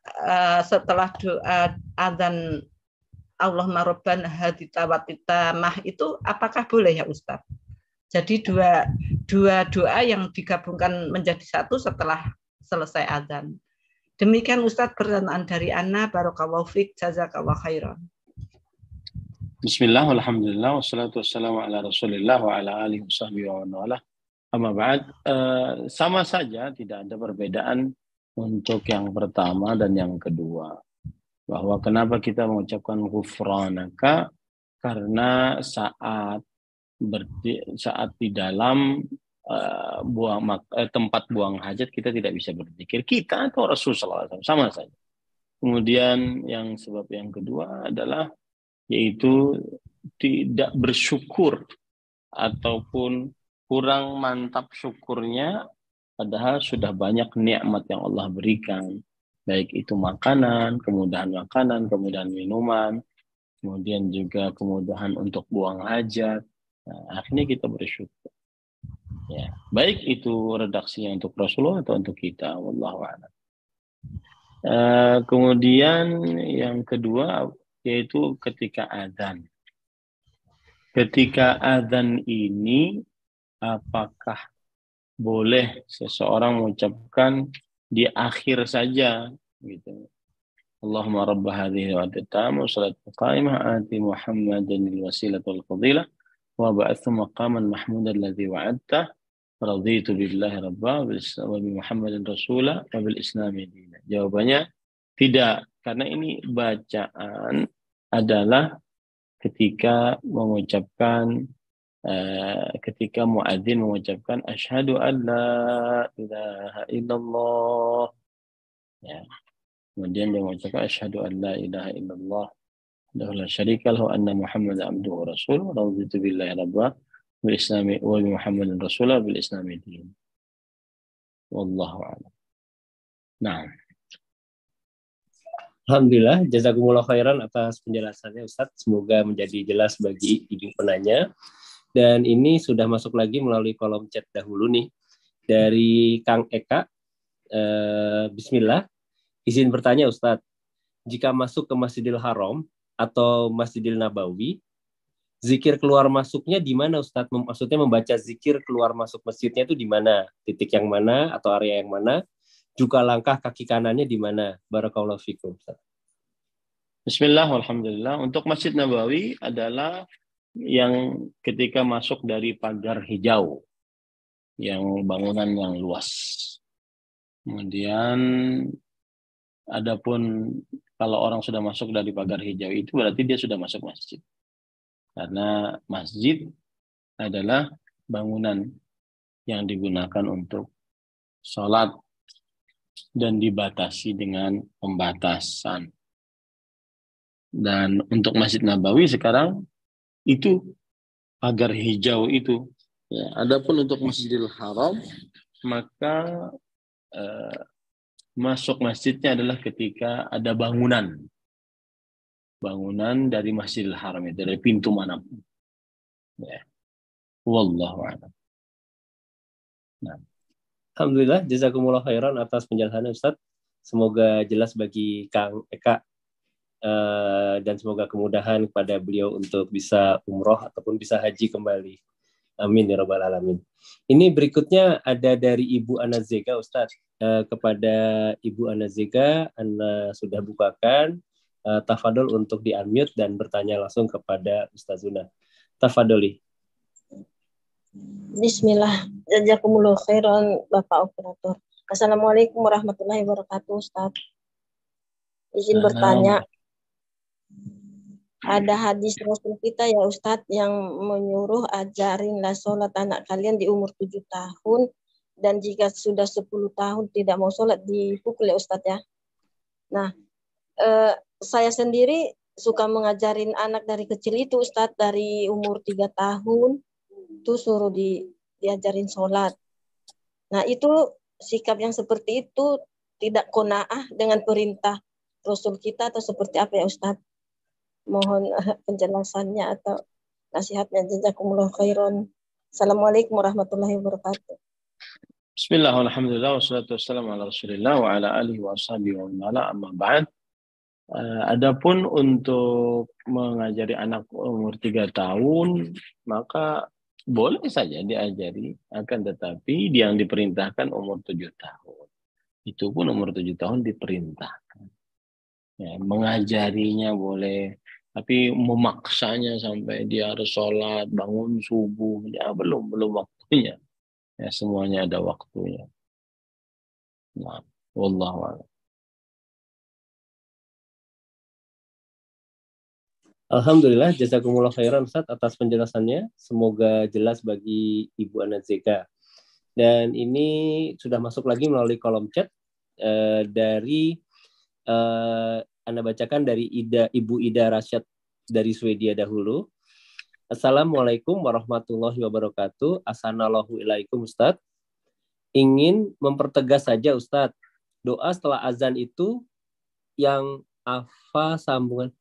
S3: setelah doa adzan Allahumma rabbana hadita watita mah, itu apakah boleh ya Ustaz? Jadi dua doa yang digabungkan menjadi satu setelah selesai adzan. Demikian Ustaz pertanyaan dari Ana, barakallahu fiik, jazakallahu khairan.
S2: Bismillah, alhamdulillah, wassalatu wassalamu ala rasulillah wa ala alihi wasahbihi wa wala. Amma ba'd, sama saja, tidak ada perbedaan untuk yang pertama dan yang kedua. Bahwa kenapa kita mengucapkan ghufranaka, karena saat di dalam tempat buang hajat kita tidak bisa berzikir, kita atau Rasulullah SAW, sama saja. Kemudian yang sebab yang kedua adalah yaitu tidak bersyukur ataupun kurang mantap syukurnya Padahal sudah banyak nikmat yang Allah berikan. Baik itu makanan, kemudahan minuman, kemudian juga kemudahan untuk buang hajat. Nah, akhirnya kita bersyukur. Ya, baik itu redaksinya untuk Rasulullah atau untuk kita, wallahu a'lam. Kemudian yang kedua yaitu ketika adzan. Ketika adzan ini apakah boleh seseorang mengucapkan di akhir saja gitu. Allahumma rabb hadhihi wa tatammu salatul qa'imah ati Muhammadan al-wasilata wal fadilah wa ba'athu maqaman mahmudan alladhi wa'adta raditu billahi rabba wa bi Muhammadin rasula wa bil islami dina. Jawabannya tidak, karena ini bacaan adalah ketika mengucapkan ketika muadzin mengucapkan asyhadu an la ilaha illallah, ya. Kemudian dia mengucapkan asyhadu an la ilaha illallah la syarika lahu anna Muhammadan abduhu wa rasuluhu raditu billahi rabba bil islami wa bi Muhammadin rasula bil islami din. Wallahu a'lam. Nah,
S1: Alhamdulillah, jazakumullah khairan atas penjelasannya Ustadz. Semoga menjadi jelas bagi ibu penanya. Dan ini sudah masuk lagi melalui kolom chat dahulu nih. Dari Kang Eka. Bismillah. Izin bertanya Ustadz. Jika masuk ke Masjidil Haram atau Masjidil Nabawi, zikir keluar masuknya di mana Ustadz? Maksudnya membaca zikir keluar masuk masjidnya itu di mana? Titik yang mana atau area yang mana? Juga langkah kaki kanannya di mana? Barakallahu fikum.
S2: bismillah, alhamdulillah. Untuk Masjid Nabawi adalah yang ketika masuk dari pagar hijau, yang bangunan yang luas. Kemudian adapun kalau orang sudah masuk dari pagar hijau itu berarti dia sudah masuk masjid. Karena masjid adalah bangunan yang digunakan untuk sholat dan dibatasi dengan pembatasan. Dan untuk Masjid Nabawi sekarang itu pagar hijau itu. Ya, adapun untuk Masjidil Haram maka masuk masjidnya adalah ketika ada bangunan dari Masjidil Haram itu, dari pintu manapun. Ya. Wallahu a'lam. Nah.
S1: Alhamdulillah, jazakumullah khairan atas penjelasannya Ustadz. Semoga jelas bagi Kang Eka dan semoga kemudahan kepada beliau untuk bisa umroh ataupun bisa haji kembali. Amin ya rabbal alamin. Ini berikutnya ada dari Ibu Anazega Ustadz. Kepada Ibu Anazega, Anda sudah bukakan. Tafadol untuk di-unmute dan bertanya langsung kepada Ustazuna. Tafadoli.
S4: Bismillah. Jazakumullah khairan Bapak Operator. Assalamualaikum warahmatullahi wabarakatuh Ustaz. Izin bertanya. Ada hadis Rasul kita ya Ustadz yang menyuruh ajarinlah sholat anak kalian di umur 7 tahun dan jika sudah 10 tahun tidak mau sholat dipukul ya Ustadz ya. Nah, saya sendiri suka mengajarin anak dari kecil itu Ustadz, dari umur 3 tahun itu suruh diajarin sholat. Nah itu sikap yang seperti itu tidak qanaah dengan perintah Rasul kita atau seperti apa ya Ustadz? Mohon penjelasannya atau nasihatnya. Jazakumullah khairan. Assalamualaikum warahmatullahi wabarakatuh.
S2: Bismillah, alhamdulillah, wassalatu wassalamu ala rasulillah wa ala alihi wa ashabihi wa ala amma ba'd. Adapun untuk mengajari anak umur 3 tahun, maka boleh saja diajari, akan tetapi yang diperintahkan umur 7 tahun. Itu pun umur 7 tahun diperintahkan. Ya, mengajarinya boleh, tapi memaksanya sampai dia harus sholat, bangun subuh, ya belum waktunya. Ya, semuanya ada waktunya. Nah, wallahu a'lam.
S1: Alhamdulillah, jazakumullah khairan Ustaz atas penjelasannya. Semoga jelas bagi Ibu Anazega. Dan ini sudah masuk lagi melalui kolom chat dari Anda bacakan dari Ibu Ida Rasyad dari Swedia dahulu. Assalamualaikum warahmatullahi wabarakatuh. Assalamualaikum Ustaz. ingin mempertegas saja Ustadz, doa setelah azan itu yang apa sambungannya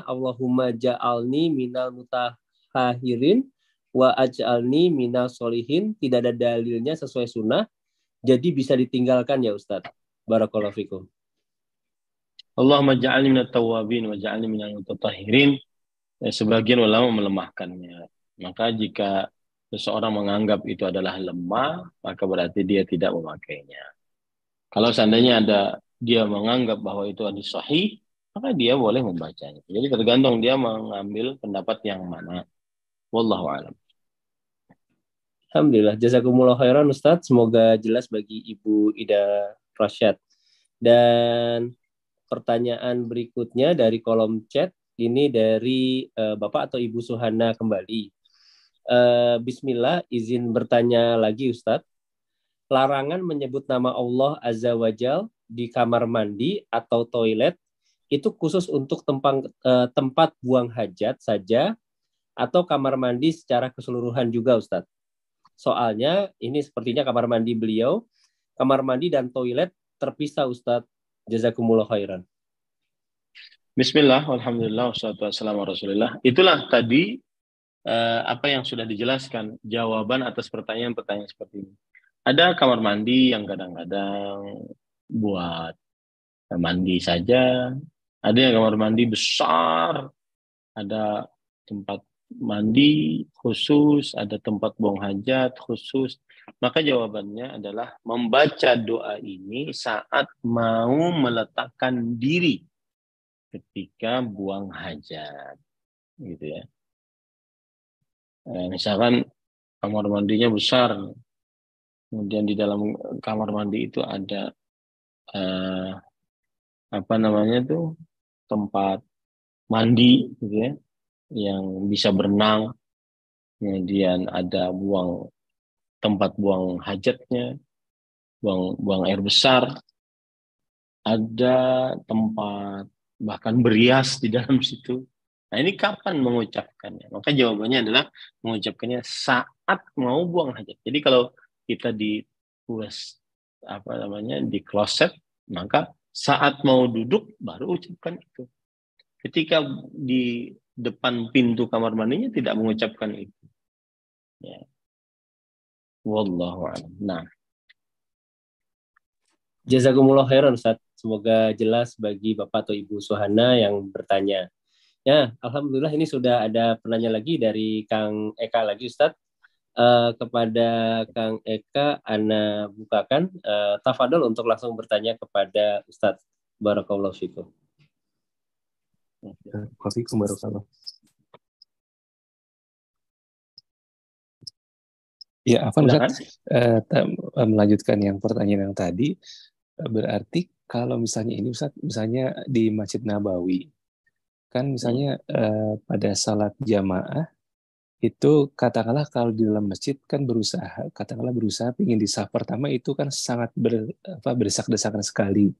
S1: Allahumma ja'alni minal mutahahirin wa aj'alni minal solihin, tidak ada dalilnya sesuai sunnah, jadi bisa ditinggalkan ya Ustadz. Barakallahu fikum.
S2: Allahumma ja'alni minat tawabin wa ja'alni minal mutatahhirin. Sebagian ulama melemahkannya. Maka jika seseorang menganggap itu adalah lemah, maka berarti dia tidak memakainya. Kalau seandainya dia menganggap bahwa itu hadis sahih, maka dia boleh membacanya. Jadi tergantung dia mengambil pendapat yang mana. Wallahu a'lam.
S1: Alhamdulillah, jazakumullah khairan Ustadz. Semoga jelas bagi Ibu Ida Rasyad. Dan pertanyaan berikutnya dari kolom chat, ini dari Bapak atau Ibu Suhana kembali. Bismillah, izin bertanya lagi Ustadz. Larangan menyebut nama Allah Azza wa Jal di kamar mandi atau toilet itu khusus untuk tempat buang hajat saja atau kamar mandi secara keseluruhan juga Ustadz? Soalnya ini sepertinya kamar mandi beliau, kamar mandi dan toilet terpisah Ustadz. Jazakumullah khairan.
S2: Bismillah, alhamdulillah, wassalatu wassalamu ala rasulillah. Itulah tadi apa yang sudah dijelaskan, jawaban atas pertanyaan-pertanyaan seperti ini. Ada kamar mandi yang kadang-kadang buat mandi saja, ada yang kamar mandi besar, ada tempat mandi khusus, ada tempat buang hajat khusus. Maka jawabannya adalah membaca doa ini saat mau meletakkan diri ketika buang hajat, gitu ya. Misalkan kamar mandinya besar, kemudian di dalam kamar mandi itu ada tempat mandi, gitu ya, yang bisa berenang, kemudian ada tempat buang hajatnya, buang air besar, ada tempat bahkan berias di dalam situ. Nah, ini kapan mengucapkannya? Maka jawabannya adalah mengucapkannya saat mau buang hajat. Jadi kalau kita di kloset, maka saat mau duduk baru ucapkan itu. Ketika di depan pintu kamar mandinya tidak mengucapkan itu. Ya. Wallahu a'lam. Nah.
S1: Jazakumullah khairan Ustaz. Semoga jelas bagi Bapak atau Ibu Suhana yang bertanya. Ya, alhamdulillah ini sudah ada penanya lagi dari Kang Eka lagi Ustaz. Kepada Kang Eka, Ana bukakan tafadhol untuk langsung bertanya kepada Ustaz. Barakallahu fikum.
S5: Barakallahu. Ya, Afan Ustaz, melanjutkan yang pertanyaan yang tadi, berarti kalau misalnya ini Ustaz, misalnya di Masjid Nabawi, kan misalnya pada salat jamaah, itu katakanlah kalau di dalam masjid kan berusaha ingin di saf pertama itu kan sangat berdesak-desakan sekali.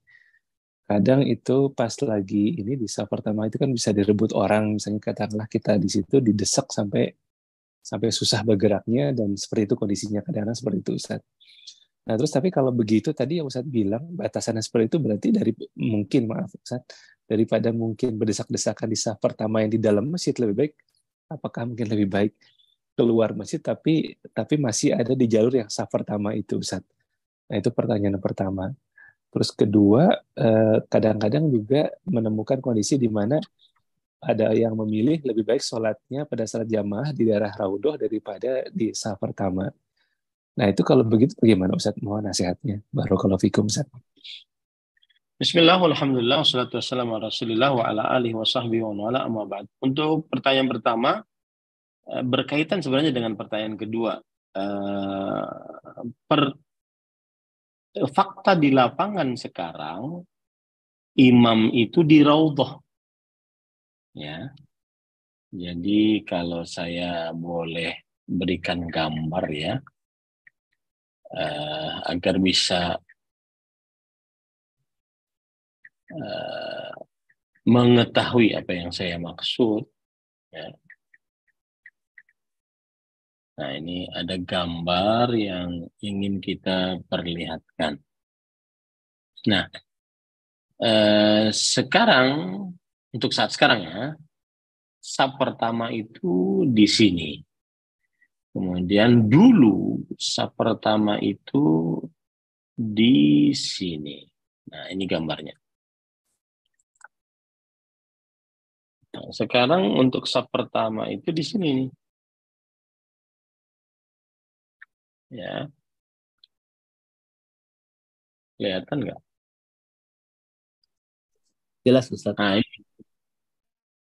S5: Kadang itu pas lagi ini di saf pertama itu kan bisa direbut orang, misalnya katakanlah kita di situ didesak sampai susah bergeraknya, dan seperti itu kondisinya kadang-kadang seperti itu Ustaz. Nah terus tapi kalau begitu tadi yang Ustaz bilang batasannya seperti itu berarti daripada mungkin berdesak-desakan di saf pertama yang di dalam masjid, lebih baik apakah mungkin lebih baik keluar masjid tapi masih ada di jalur yang saf pertama itu Ustaz. Nah itu pertanyaan pertama. Terus kedua, kadang-kadang juga menemukan kondisi di mana ada yang memilih lebih baik sholatnya pada salat jamaah di daerah Raudhah daripada di saf pertama. Nah itu kalau begitu bagaimana Ustaz? Mohon nasihatnya. Barakallahu fikum Ustaz.
S2: Bismillah, alhamdulillah, wassalatu wassalamu ala rasulillah wa ala alihi wa sahbihi wa ala amma ba'd. Untuk pertanyaan pertama, berkaitan sebenarnya dengan pertanyaan kedua. Fakta di lapangan sekarang, imam itu di Raudhah. Ya. Jadi kalau saya boleh berikan gambar ya, agar bisa mengetahui apa yang saya maksud. Ya. Nah, ini ada gambar yang ingin kita perlihatkan. Nah, sekarang, untuk saat sekarang ya, saf pertama itu di sini. Kemudian dulu saf pertama itu di sini. Nah, ini gambarnya. Nah, sekarang untuk saf pertama itu di sini nih. Ya. Kelihatan nggak?
S1: Jelas Ustaz.
S2: Nah,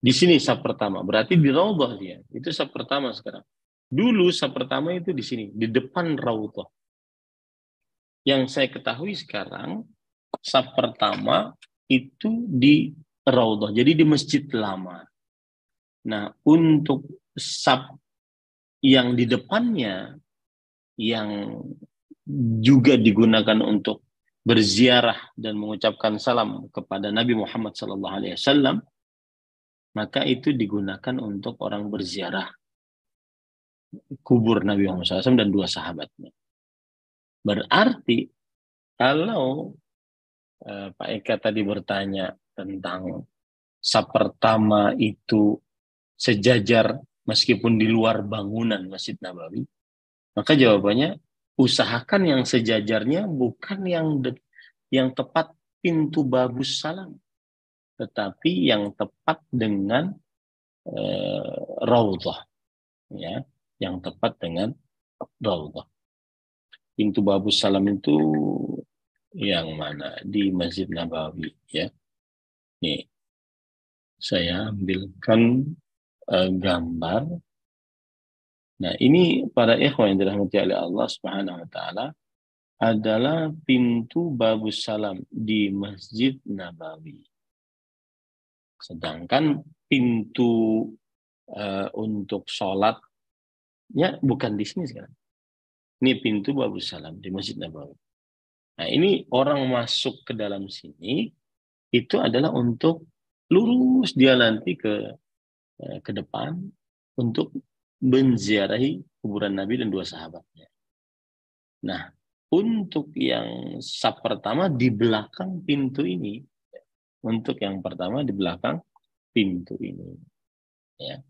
S2: di sini saf pertama. Berarti di raudhah dia. Itu saf pertama sekarang. Dulu saf pertama itu di sini, di depan raudhah. Yang saya ketahui sekarang, saf pertama itu di raudhah. Jadi di masjid lama. Nah, untuk saf yang di depannya, yang juga digunakan untuk berziarah dan mengucapkan salam kepada Nabi Muhammad SAW, maka itu digunakan untuk orang berziarah kubur Nabi Muhammad SAW dan dua sahabatnya. Berarti kalau Pak Eka tadi bertanya tentang saf pertama itu sejajar meskipun di luar bangunan Masjid Nabawi, maka jawabannya usahakan yang sejajarnya bukan yang tepat pintu babus salam, tetapi yang tepat dengan raudhah, ya, yang tepat dengan raudhah. Pintu babus salam itu yang mana? Di Masjid Nabawi, ya. Nih, saya ambilkan gambar. Nah, ini para ikhwan yang dirahmati oleh Allah Subhanahu wa taala adalah pintu babus salam di Masjid Nabawi. Sedangkan pintu untuk sholatnya bukan di sini sekarang. Ini pintu babus salam di Masjid Nabawi. Nah, ini orang masuk ke dalam sini itu adalah untuk lurus dia nanti ke depan untuk menziarahi kuburan Nabi dan dua sahabatnya. Nah, untuk yang saf pertama di belakang pintu ini, untuk yang pertama di belakang pintu ini, ya.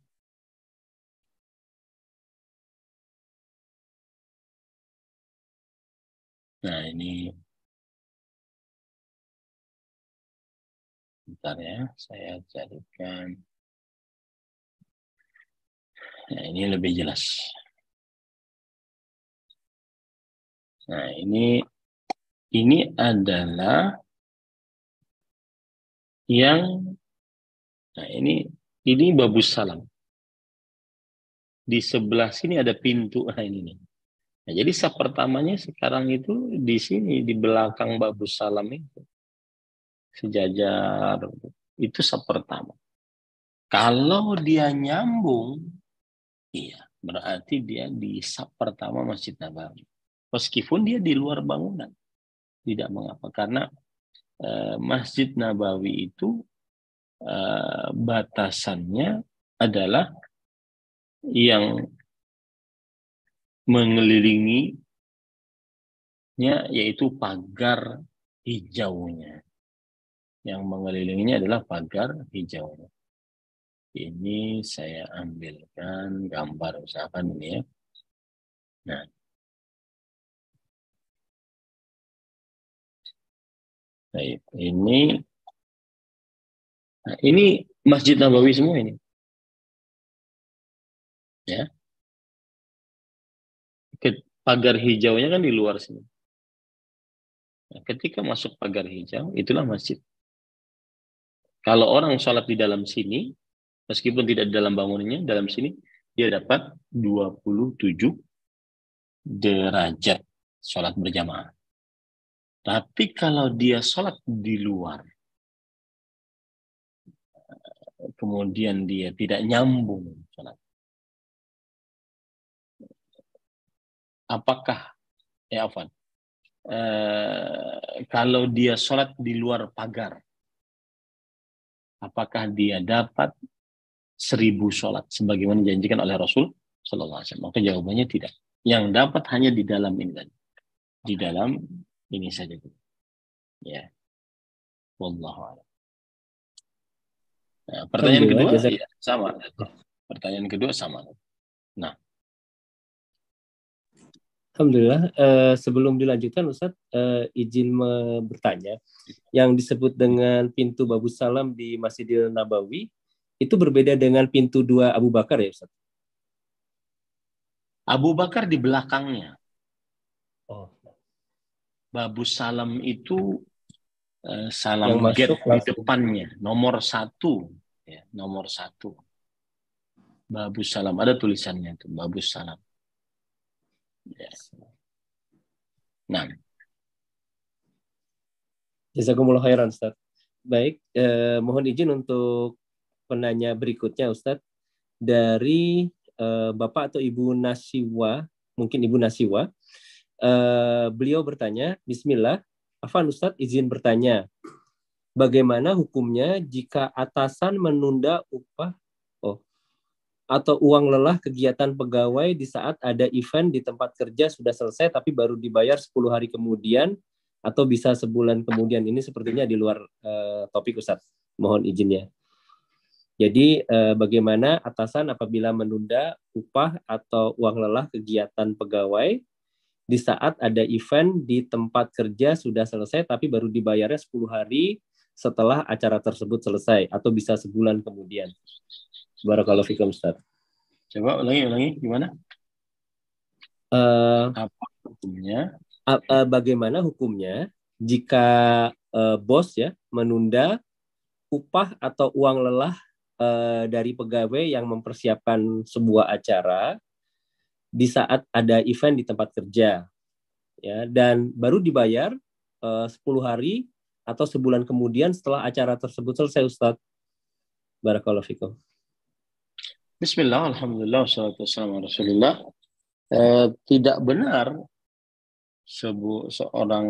S2: Nah, ini bentar ya, saya carikan. Nah, ini lebih jelas. Nah, ini adalah yang, nah ini babus salam. Di sebelah sini ada pintu. Nah, ini nih. Nah, jadi saf pertamanya sekarang itu di sini, di belakang babus salam itu. Sejajar. Itu saf pertama. Kalau dia nyambung, iya, berarti dia di saf pertama Masjid Nabawi. Meskipun dia di luar bangunan. Tidak mengapa. Karena Masjid Nabawi itu batasannya adalah yang mengelilinginya yaitu pagar hijaunya. Yang mengelilinginya adalah pagar hijaunya. Ini saya ambilkan gambar misalkan ini ya. Nah, baik, ini Masjid Nabawi semua ini. Ya. Pagar hijaunya kan di luar sini. Nah, ketika masuk pagar hijau, itulah masjid. Kalau orang sholat di dalam sini, meskipun tidak di dalam bangunannya, dalam sini, dia dapat 27 derajat sholat berjamaah. Tapi kalau dia sholat di luar, kemudian dia tidak nyambung sholat, apakah kalau dia sholat di luar pagar, apakah dia dapat 1000 sholat sebagaimana dijanjikan oleh Rasul Sallallahu Alaihi Wasallam. Maka jawabannya tidak. Yang dapat hanya di dalam ini tadi. Di dalam ini saja. Ya. Wallahu a'lam. Nah, pertanyaan kedua ya, sama. Pertanyaan kedua sama. Nah,
S1: Alhamdulillah. Sebelum dilanjutkan, Ustadz, izin bertanya. Yang disebut dengan pintu Babus Salam di Masjidil Nabawi, itu berbeda dengan pintu 2 Abu Bakar ya, Ustadz?
S2: Abu Bakar di belakangnya.
S1: Oh.
S2: Babus Salam itu salam
S1: Yang
S2: gate
S1: masuk
S2: di depannya. Nomor 1. Ya, nomor 1. Babus Salam. Ada tulisannya itu. Babus Salam. Ya. Nah.
S1: Jazakumullah khairan, Ustaz. Baik, mohon izin untuk penanya berikutnya, Ustaz. Dari Bapak atau Ibu Nasiwa, mungkin Ibu Nasiwa, beliau bertanya, Bismillah, Afan Ustaz izin bertanya, bagaimana hukumnya jika atasan menunda upah atau uang lelah kegiatan pegawai di saat ada event di tempat kerja sudah selesai tapi baru dibayar 10 hari kemudian atau bisa sebulan kemudian? Ini sepertinya di luar topik, Ustaz. Mohon izinnya. Jadi bagaimana atasan apabila menunda upah atau uang lelah kegiatan pegawai di saat ada event di tempat kerja sudah selesai tapi baru dibayarnya 10 hari setelah acara tersebut selesai atau bisa sebulan kemudian? Barakallahu fikum, Ustaz.
S2: Coba ulangi gimana? Apa hukumnya?
S1: Bagaimana hukumnya jika bos ya menunda upah atau uang lelah dari pegawai yang mempersiapkan sebuah acara di saat ada event di tempat kerja, ya, dan baru dibayar 10 hari atau sebulan kemudian setelah acara tersebut selesai, Ustaz. Barakallahu fikum.
S2: Bismillah, alhamdulillah, wassalatu wassalamu ala Rasulillah. Tidak benar seorang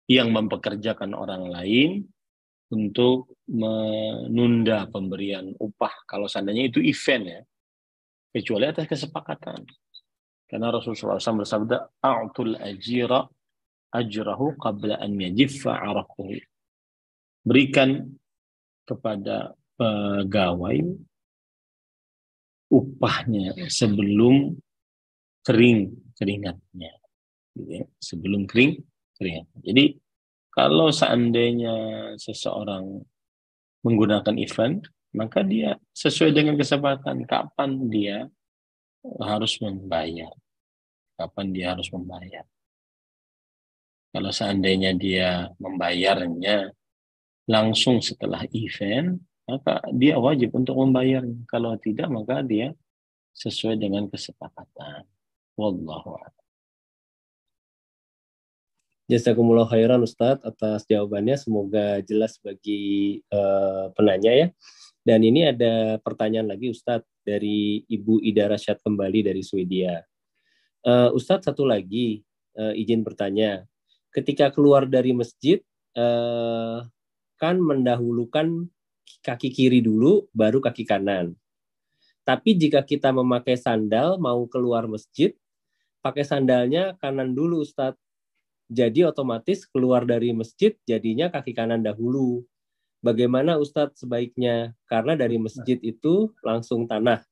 S2: yang mempekerjakan orang lain untuk menunda pemberian upah kalau seandainya itu event ya, kecuali atas kesepakatan. Karena Rasulullah SAW bersabda, "A'tul ajira ajrahu qabla an yajiffa 'araquhu." Berikan kepada pegawai upahnya sebelum kering keringatnya, sebelum kering keringat. Jadi kalau seandainya seseorang menggunakan event, maka dia sesuai dengan kesepakatan kapan dia harus membayar. Kapan dia harus membayar. Kalau seandainya dia membayarnya langsung setelah event, maka dia wajib untuk membayarnya. Kalau tidak, maka dia sesuai dengan kesepakatan. Wallahu a'lam.
S1: Jazakumullah khairan, Ustadz, atas jawabannya. Semoga jelas bagi penanya ya. Dan ini ada pertanyaan lagi, Ustadz, dari Ibu Ida Rasyad kembali dari Swedia. Ustadz, satu lagi izin bertanya. Ketika keluar dari masjid, kan mendahulukan kaki kiri dulu, baru kaki kanan. Tapi jika kita memakai sandal, mau keluar masjid, pakai sandalnya kanan dulu, Ustadz. Jadi otomatis keluar dari masjid, jadinya kaki kanan dahulu. Bagaimana Ustadz sebaiknya? Karena dari masjid itu langsung tanah.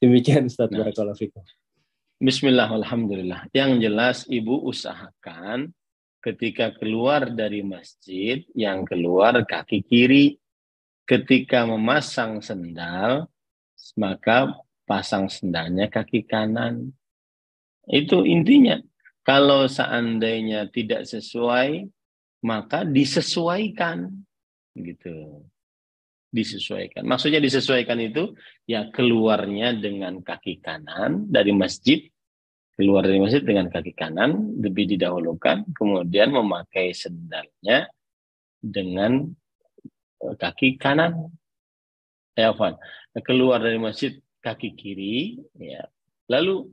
S1: Demikian Ustadz. Barakallahu fikum.
S2: Bismillah, alhamdulillah. Yang jelas Ibu usahakan ketika keluar dari masjid, yang keluar kaki kiri. Ketika memasang sendal, maka pasang sendalnya kaki kanan. Itu intinya. Kalau seandainya tidak sesuai, maka disesuaikan. Gitu. Disesuaikan. Maksudnya disesuaikan itu, ya keluarnya dengan kaki kanan dari masjid, keluar dari masjid dengan kaki kanan, lebih didahulukan, kemudian memakai sendalnya dengan kaki kanan. Ya, Afwan. Keluar dari masjid kaki kiri, ya. Lalu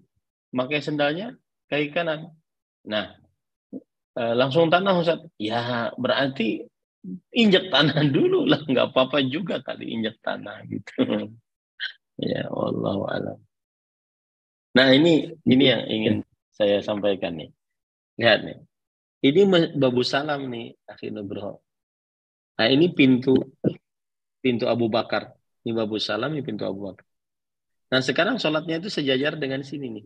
S2: pakai sendalnya kaki kanan. Nah, langsung tanah, Ustaz. Ya, berarti injak tanah dulu lah, nggak apa-apa juga kali injak tanah gitu. Ya, wallahu a'lam. Nah, ini yang ingin saya sampaikan nih. Lihat nih. Ini babu salam nih, Akhi Nugroho. Nah, ini pintu Abu Bakar. Ini babu salam, ini pintu Abu Bakar. Nah, sekarang sholatnya itu sejajar dengan sini nih.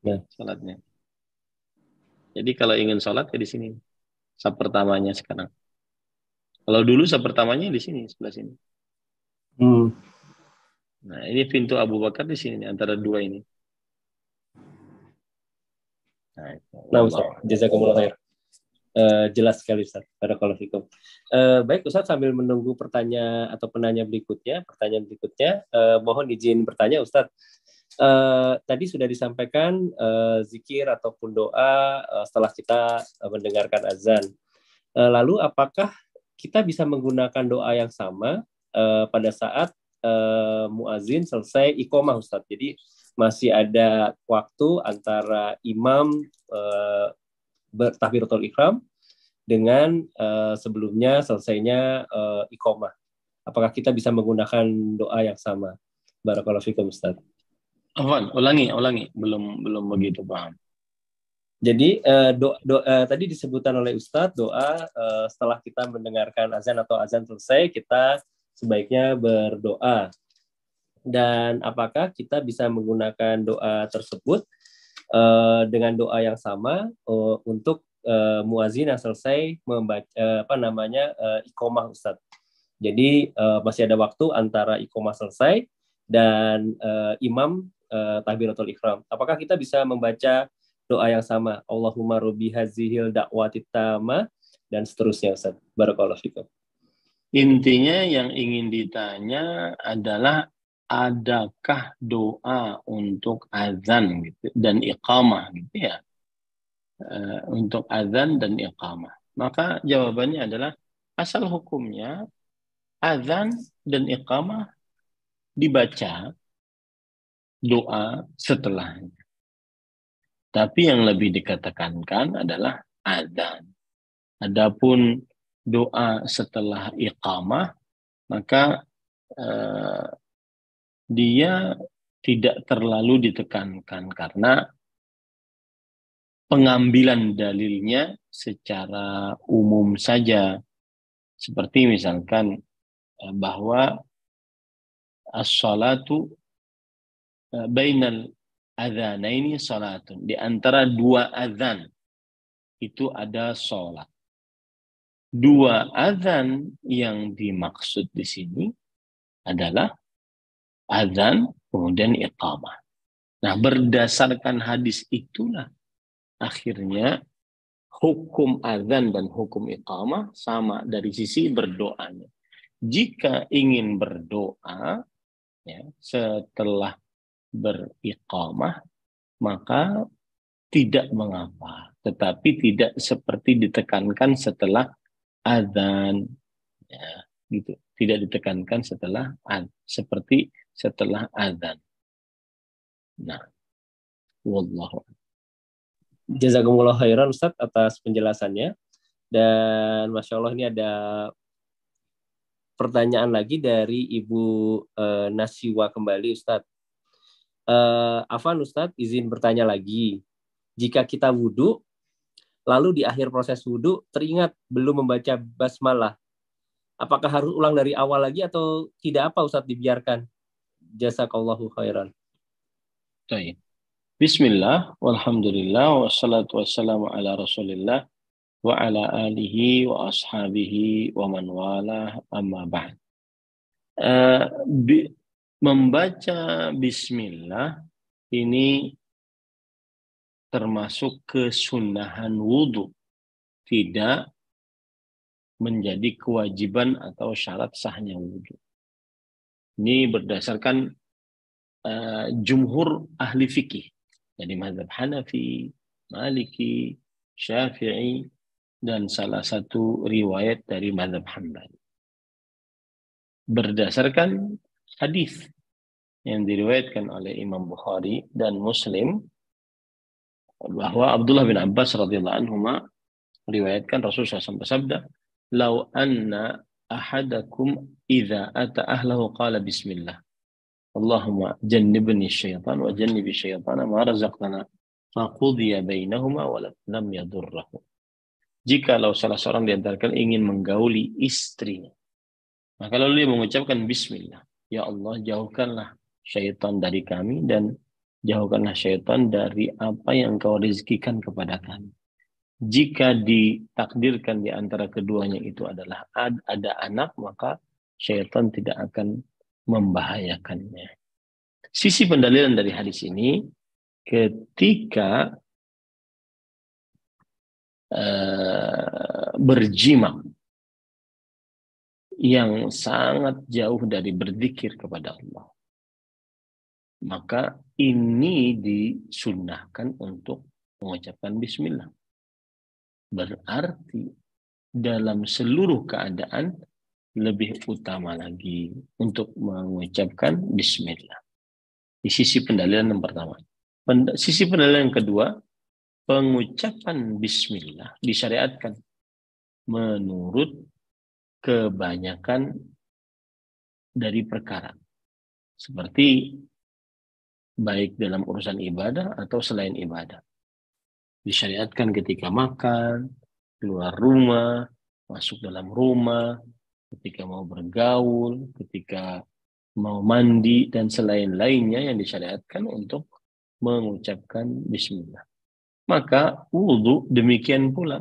S1: Ya.
S2: Sholatnya. Jadi kalau ingin sholat ya di sini. Saf pertamanya sekarang. Kalau dulu saf pertamanya di sini, sebelah sini. Nah, ini pintu Abu Bakar di sini nih, antara dua ini.
S1: Nah, Ustaz, jazakumullah khair. Jelas sekali, Ustaz. Barakallahu fikum. Baik, Ustaz, sambil menunggu penanya berikutnya, mohon izin bertanya, Ustaz. Tadi sudah disampaikan zikir ataupun doa setelah kita mendengarkan azan. Lalu, apakah kita bisa menggunakan doa yang sama pada saat muazin selesai iqomah, Ustaz? Jadi masih ada waktu antara imam bertakbiratul ihram dengan sebelumnya selesainya iqomah. Apakah kita bisa menggunakan doa yang sama? Barakallahu fikum, Ustaz.
S2: Afwan, ulangi. Belum begitu paham.
S1: Jadi tadi disebutkan oleh Ustadz doa setelah kita mendengarkan azan atau azan selesai, kita sebaiknya berdoa. Dan apakah kita bisa menggunakan doa tersebut dengan doa yang sama untuk muazin yang selesai membaca iqomah, Ustadz. Jadi masih ada waktu antara iqomah selesai dan imam takbiratul ihram. Apakah kita bisa membaca doa yang sama? Allahumma rabbi hazihil da'wati tamah dan seterusnya, Ustaz. Barakallahu fikum.
S2: Intinya yang ingin ditanya adalah adakah doa untuk azan gitu dan iqamah gitu ya, untuk azan dan iqamah. Maka jawabannya adalah asal hukumnya azan dan iqamah dibaca doa setelahnya. Tapi yang lebih dikatakan adalah azan. Adapun doa setelah iqamah, maka dia tidak terlalu ditekankan karena pengambilan dalilnya secara umum saja. Seperti misalkan bahwa as-salatu bainal adzanaini salatun. Di antara dua azan itu ada salat. Dua azan yang dimaksud di sini adalah azan kemudian iqamah. Nah, berdasarkan hadis itulah akhirnya hukum azan dan hukum iqamah sama dari sisi berdoanya. Jika ingin berdoa ya, setelah beriqamah, maka tidak mengapa, tetapi tidak seperti ditekankan setelah azan, ya, gitu. Tidak ditekankan seperti setelah azan. Nah, wallahu.
S1: Jazakumullah khairan, Ustaz, atas penjelasannya. Dan Masya Allah, ini ada pertanyaan lagi dari Ibu Nasiwa kembali, Ustaz. Afan, Ustaz, izin bertanya lagi. Jika kita wudhu, lalu di akhir proses wudhu teringat belum membaca basmalah, apakah harus ulang dari awal lagi atau tidak apa, Ustaz, dibiarkan? Jazakallahu khairan.
S2: Baik. Bismillah, walhamdulillah, wassalatu wassalamu ala rasulillah, wa ala alihi wa ashabihi wa man walah, amma ba'd. Membaca bismillah ini termasuk kesunahan wudhu, tidak menjadi kewajiban atau syarat sahnya wudhu. Ini berdasarkan jumhur ahli fikih, jadi mazhab Hanafi, Maliki, Syafi'i, dan salah satu riwayat dari mazhab Hambali. Berdasarkan hadis yang diriwayatkan oleh Imam Bukhari dan Muslim, bahwa Abdullah bin Abbas radhiyallahu anhu meriwayatkan Rasulullah SAW bersabda, "Lau anna ahadakum idza ata ahlahu qala bismillah. Allahumma jannibni syaitan wa jannibi syaitana ma razaqtana." Faqudiya bainahuma wa lam yadurrahu. Jikalau salah seorang di antara kalian ingin menggauli istrinya, maka lalu dia mengucapkan bismillah. Ya Allah, jauhkanlah syaitan dari kami dan jauhkanlah syaitan dari apa yang Engkau rezekikan kepada kami. Jika ditakdirkan di antara keduanya itu adalah ada anak, maka syaitan tidak akan membahayakannya. Sisi pendalilan dari hadis ini, ketika berjima yang sangat jauh dari berzikir kepada Allah, maka ini disunnahkan untuk mengucapkan bismillah. Berarti dalam seluruh keadaan lebih utama lagi untuk mengucapkan bismillah. Di sisi pendalilan yang pertama. Sisi pendalilan yang kedua, pengucapan bismillah disyariatkan menurut kebanyakan dari perkara. Seperti baik dalam urusan ibadah atau selain ibadah. Disyariatkan ketika makan, keluar rumah, masuk dalam rumah, ketika mau bergaul, ketika mau mandi, dan selain-lainnya yang disyariatkan untuk mengucapkan bismillah. Maka wudhu demikian pula,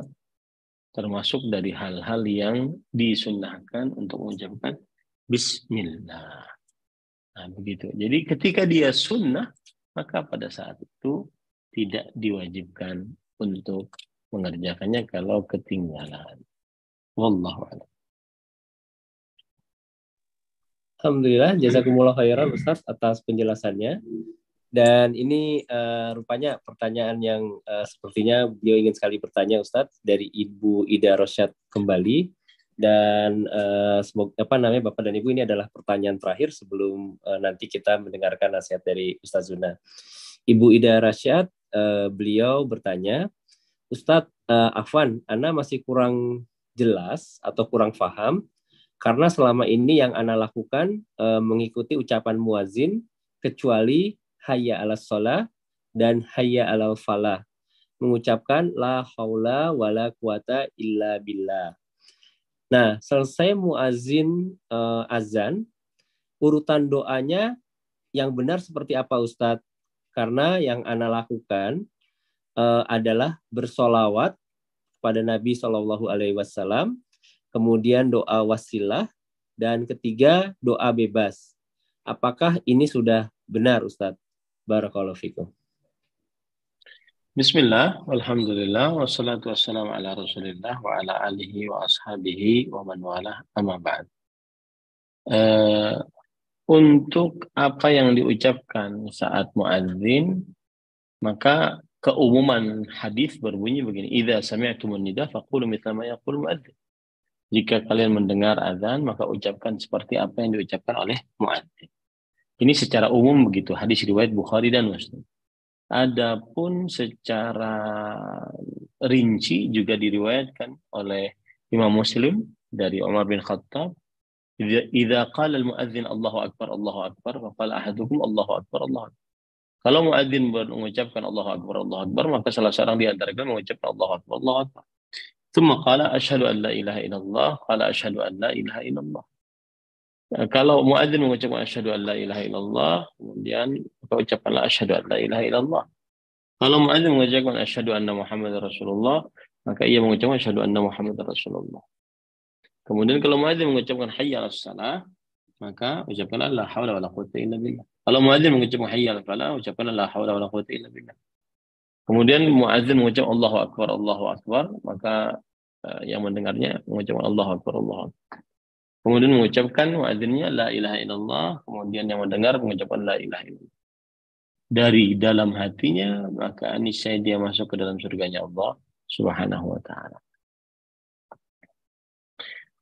S2: termasuk dari hal-hal yang disunnahkan untuk mengucapkan bismillah. Nah, begitu. Jadi ketika dia sunnah, maka pada saat itu tidak diwajibkan untuk mengerjakannya kalau ketinggalan. Wallahu a'lam.
S1: Alhamdulillah, jazakumullah khairan Ustaz atas penjelasannya. Dan ini rupanya pertanyaan yang sepertinya beliau ingin sekali bertanya Ustaz, dari Ibu Ida Rosyad kembali. Dan semoga Bapak dan Ibu, ini adalah pertanyaan terakhir sebelum nanti kita mendengarkan nasihat dari Ustaz Zuna. Ibu Ida Rosyad, beliau bertanya, Ustadz, Afwan, Ana masih kurang jelas atau kurang paham karena selama ini yang Ana lakukan mengikuti ucapan muazin kecuali hayya 'alas shalah dan hayya 'alal falah, mengucapkan la haula wala quwata illa billah. Nah, selesai muazin azan, urutan doanya yang benar seperti apa Ustadz? Karena yang Ana lakukan adalah bersolawat kepada Nabi SAW, kemudian doa wasilah, dan ketiga doa bebas. Apakah ini sudah benar Ustadz? Barakallahu fikum.
S2: Bismillah, walhamdulillah, wassalatu wassalamu ala rasulillah wa ala alihi wa ashabihi wa man walah, amma ba'd. Untuk apa yang diucapkan saat muadzin, maka keumuman hadis berbunyi begini, idza sami'tumun nida faqulu mithla ma yaqul muadzin. Jika kalian mendengar azan, maka ucapkan seperti apa yang diucapkan oleh muadzin. Ini secara umum begitu, hadis riwayat Bukhari dan Muslim. Adapun secara rinci juga diriwayatkan oleh Imam Muslim dari Umar bin Khattab, idza qala al-muadzin Allahu akbar fa qala ahadukum Allahu akbar Allahu akbar. Kalau muadzin mengucapkan Allahu akbar, maka salah seorang di antara kalian mengucapkan Allahu akbar Allahu akbar. Tsumma qala asyhadu an la ilaha illallah, qala asyhadu an la ilaha illallah. Kalau muadzin mengucapkan asyhadu an la ilaha illallah, kemudian maka ucapkanlah asyhadu an la ilaha illallah. Kalau muadzin mengucapkan asyhadu anna Muhammadar Rasulullah, maka ia mengucapkan asyhadu anna Muhammadar Rasulullah. Kemudian kalau muadzin mengucapkan hayya 'alas shalah, maka ucapkanlah la haula wala quwwata illa billah. Kalau muadzin mengucapkan hayya 'alal falah, ucapkanlah la haula wala quwwata illa billah. Kemudian muadzin mengucapkan Allahu akbar, maka yang mendengarnya mengucapkan Allahu akbar. Kemudian mengucapkan muadzinnya la ilaha illallah, kemudian yang mendengar mengucapkan la ilaha illallah. Dari dalam hatinya, maka niscaya dia masuk ke dalam surganya Allah Subhanahu wa taala.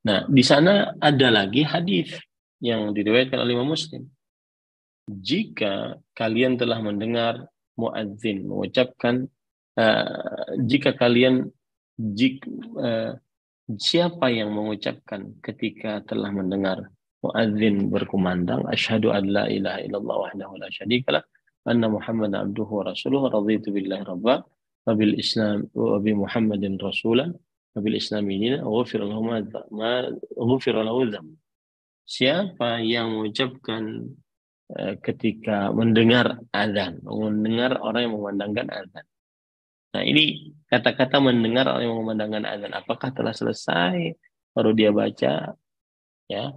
S2: Nah, di sana ada lagi hadis yang diriwayatkan oleh Imam Muslim. Jika kalian telah mendengar muadzin mengucapkan siapa yang mengucapkan ketika telah mendengar muadzin berkumandang, asyhadu an la ilaha illallah wahdahu la syarikalah, anna Muhammadan abduhu wa rasuluhu, raditu billahi rabba, wa bil Islam wa bi Muhammadin rasulan, wa bil Islami dinan, ghufira lahu ma ghufira lahu dzam. Siapa yang mengucapkan ketika mendengar azan, mendengar orang yang memandangkan azan. Nah, ini kata-kata mendengar orang yang memandangkan azan, apakah telah selesai baru dia baca, ya?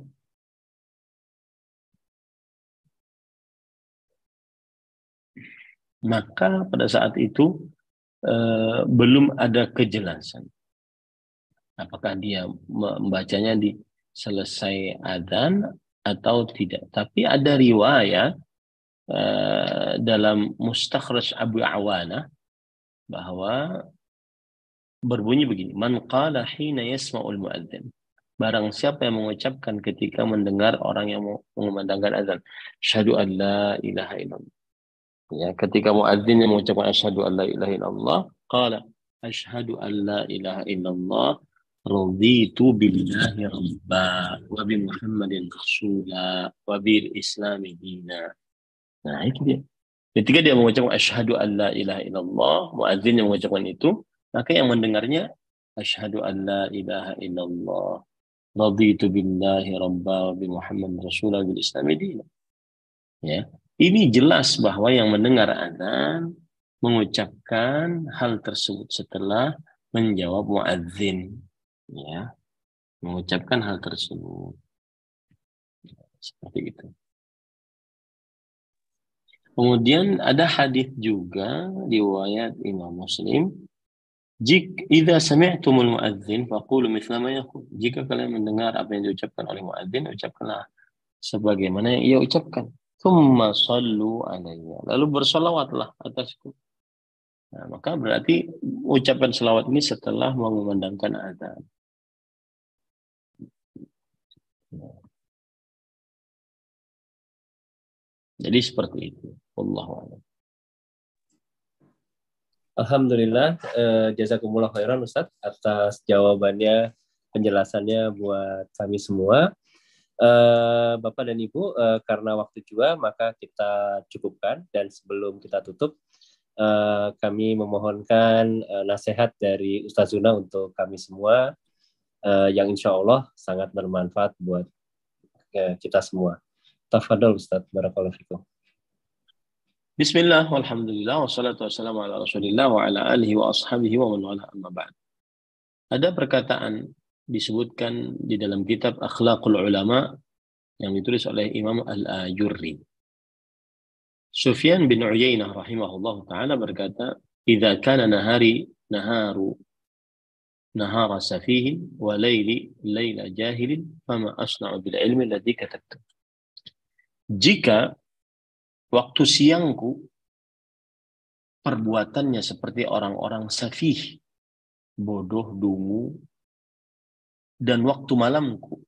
S2: Maka pada saat itu belum ada kejelasan apakah dia membacanya di selesai azan atau tidak. Tapi ada riwayat dalam Mustakhraj Abu Awana bahwa berbunyi begini, man qala hina yasma'ul muadzin, barang siapa yang mengucapkan ketika mendengar orang yang mengumandangkan azan, asyhadu an la ilaha illallah. Ya, ketika muadzin yang mengucapkan asyhadu an la ilaha illallah, qala asyhadu an la ilaha illallah, raditu billahi rabba wa bi Muhammadin rasula wa bil Islami dina. Nah, itu dia. Ketika dia mengucapkan asyhadu an la ilaha illallah, muadzin yang mengucapkan itu, maka yang mendengarnya asyhadu an la ilaha illallah, raditu billahi rabba wa bi Muhammadin rasula wa bil Islami dina. Ya. Ini jelas bahwa yang mendengar azan mengucapkan hal tersebut setelah menjawab muadzin, ya, mengucapkan hal tersebut seperti itu. Kemudian ada hadis juga riwayat Imam Muslim, idza sami'tumul muadzin faqulu mithla ma yaqul. Jika kalian mendengar apa yang diucapkan oleh muadzin, ucapkanlah sebagaimana yang ia ucapkan. Tsumma shallu alayya. Lalu bersolawatlah atasku. Nah, maka berarti ucapan selawat ini setelah mengumandangkan azan. Jadi seperti itu. Wallahu a'lam.
S1: Alhamdulillah, jazakumullah khairan Ustaz atas jawabannya, penjelasannya buat kami semua. Bapak dan Ibu, karena waktu juga maka kita cukupkan, dan sebelum kita tutup kami memohonkan nasihat dari Ustaz Zuna untuk kami semua yang insya Allah sangat bermanfaat buat kita semua. Tafadhol Ustaz, barakallahu fikum.
S2: Bismillah, walhamdulillah, wassalatu wassalamu ala rasulillah wa ala alihi wa ashabihi wa man wala amma ba'd. Ada perkataan disebutkan di dalam kitab Akhlaqul Ulama yang ditulis oleh Imam Al-Ajurri. Sufyan bin Uyainah rahimahullah ta'ala berkata, "Idza kana nahara safihin wa layla jahilin, fama asna'u bil ilmi alladhi katabtu." Jika waktu siangku perbuatannya seperti orang-orang safih, bodoh, dungu, dan waktu malamku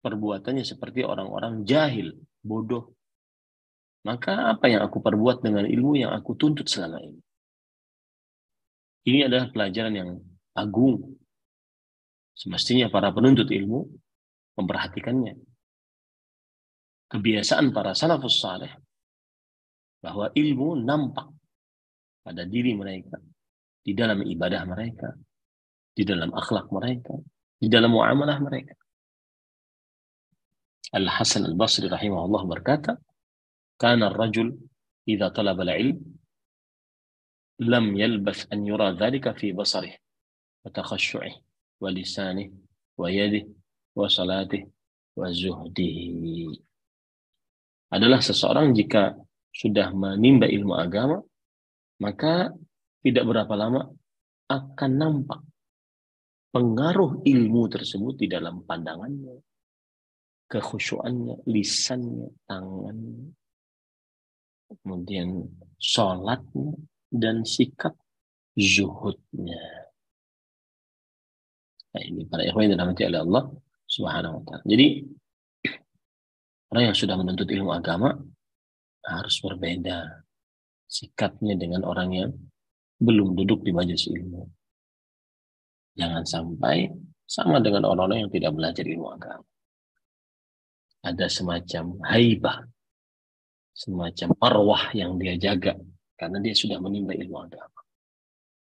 S2: perbuatannya seperti orang-orang jahil, bodoh, maka apa yang aku perbuat dengan ilmu yang aku tuntut selama ini? Ini adalah pelajaran yang agung. Semestinya para penuntut ilmu memperhatikannya. Kebiasaan para salafus saleh bahwa ilmu nampak pada diri mereka, di dalam ibadah mereka, di dalam akhlak mereka, di dalam muamalah mereka. Al-Hasan Al-Basri rahimahullah berkata, "Kana ar-rajul idza talaba al-ilm lam yalbath an yura dhalika fi basarihi wa takhashshu'ihi wa lisanihi wa yadihi wa salatihi wa zuhdihi." Adalah seseorang jika sudah menimba ilmu agama, maka tidak berapa lama akan nampak pengaruh ilmu tersebut di dalam pandangannya, kekhusyuannya, lisannya, tangannya, kemudian sholatnya, dan sikap zuhudnya. Nah, ini para ikhwan yang dirahmati oleh Allah Subhanahu wa ta'ala. Jadi orang yang sudah menuntut ilmu agama harus berbeda sikapnya dengan orang yang belum duduk di majelis ilmu. Jangan sampai Sama dengan orang-orang yang tidak belajar ilmu agama. Ada semacam haibah, semacam marwah yang dia jaga karena dia sudah menimba ilmu agama.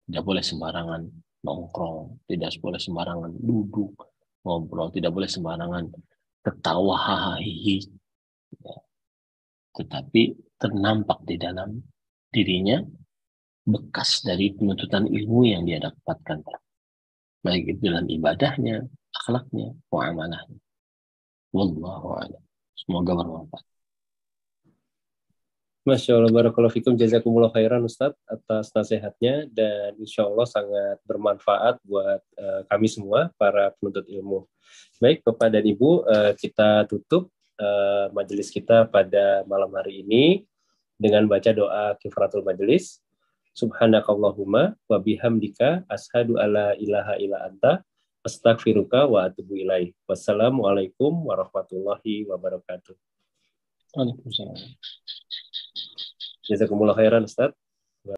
S2: Tidak boleh sembarangan nongkrong, tidak boleh sembarangan duduk, ngobrol, tidak boleh sembarangan ketawa hahaha. Tetapi ternampak di dalam dirinya bekas dari penuntutan ilmu yang dia dapatkan, baik itu dalam ibadahnya, akhlaknya, muamalahnya. Wallahu a'lam. Semoga bermanfaat.
S1: Masya Allah, barakallahu fikum, jazakumullah khairan Ustadz atas nasihatnya, dan insya Allah sangat bermanfaat buat kami semua, para penuntut ilmu. Baik Bapak dan Ibu, kita tutup majelis kita pada malam hari ini dengan baca doa kifaratul majelis. Subhanakallahumma wa bihamdika ashadu alla ilaha illa anta astaghfiruka wa atubu ilaih. Wassalamualaikum warahmatullahi wabarakatuh.
S2: Waalaikumsalam.
S1: Jazakumullah khairan Ustaz.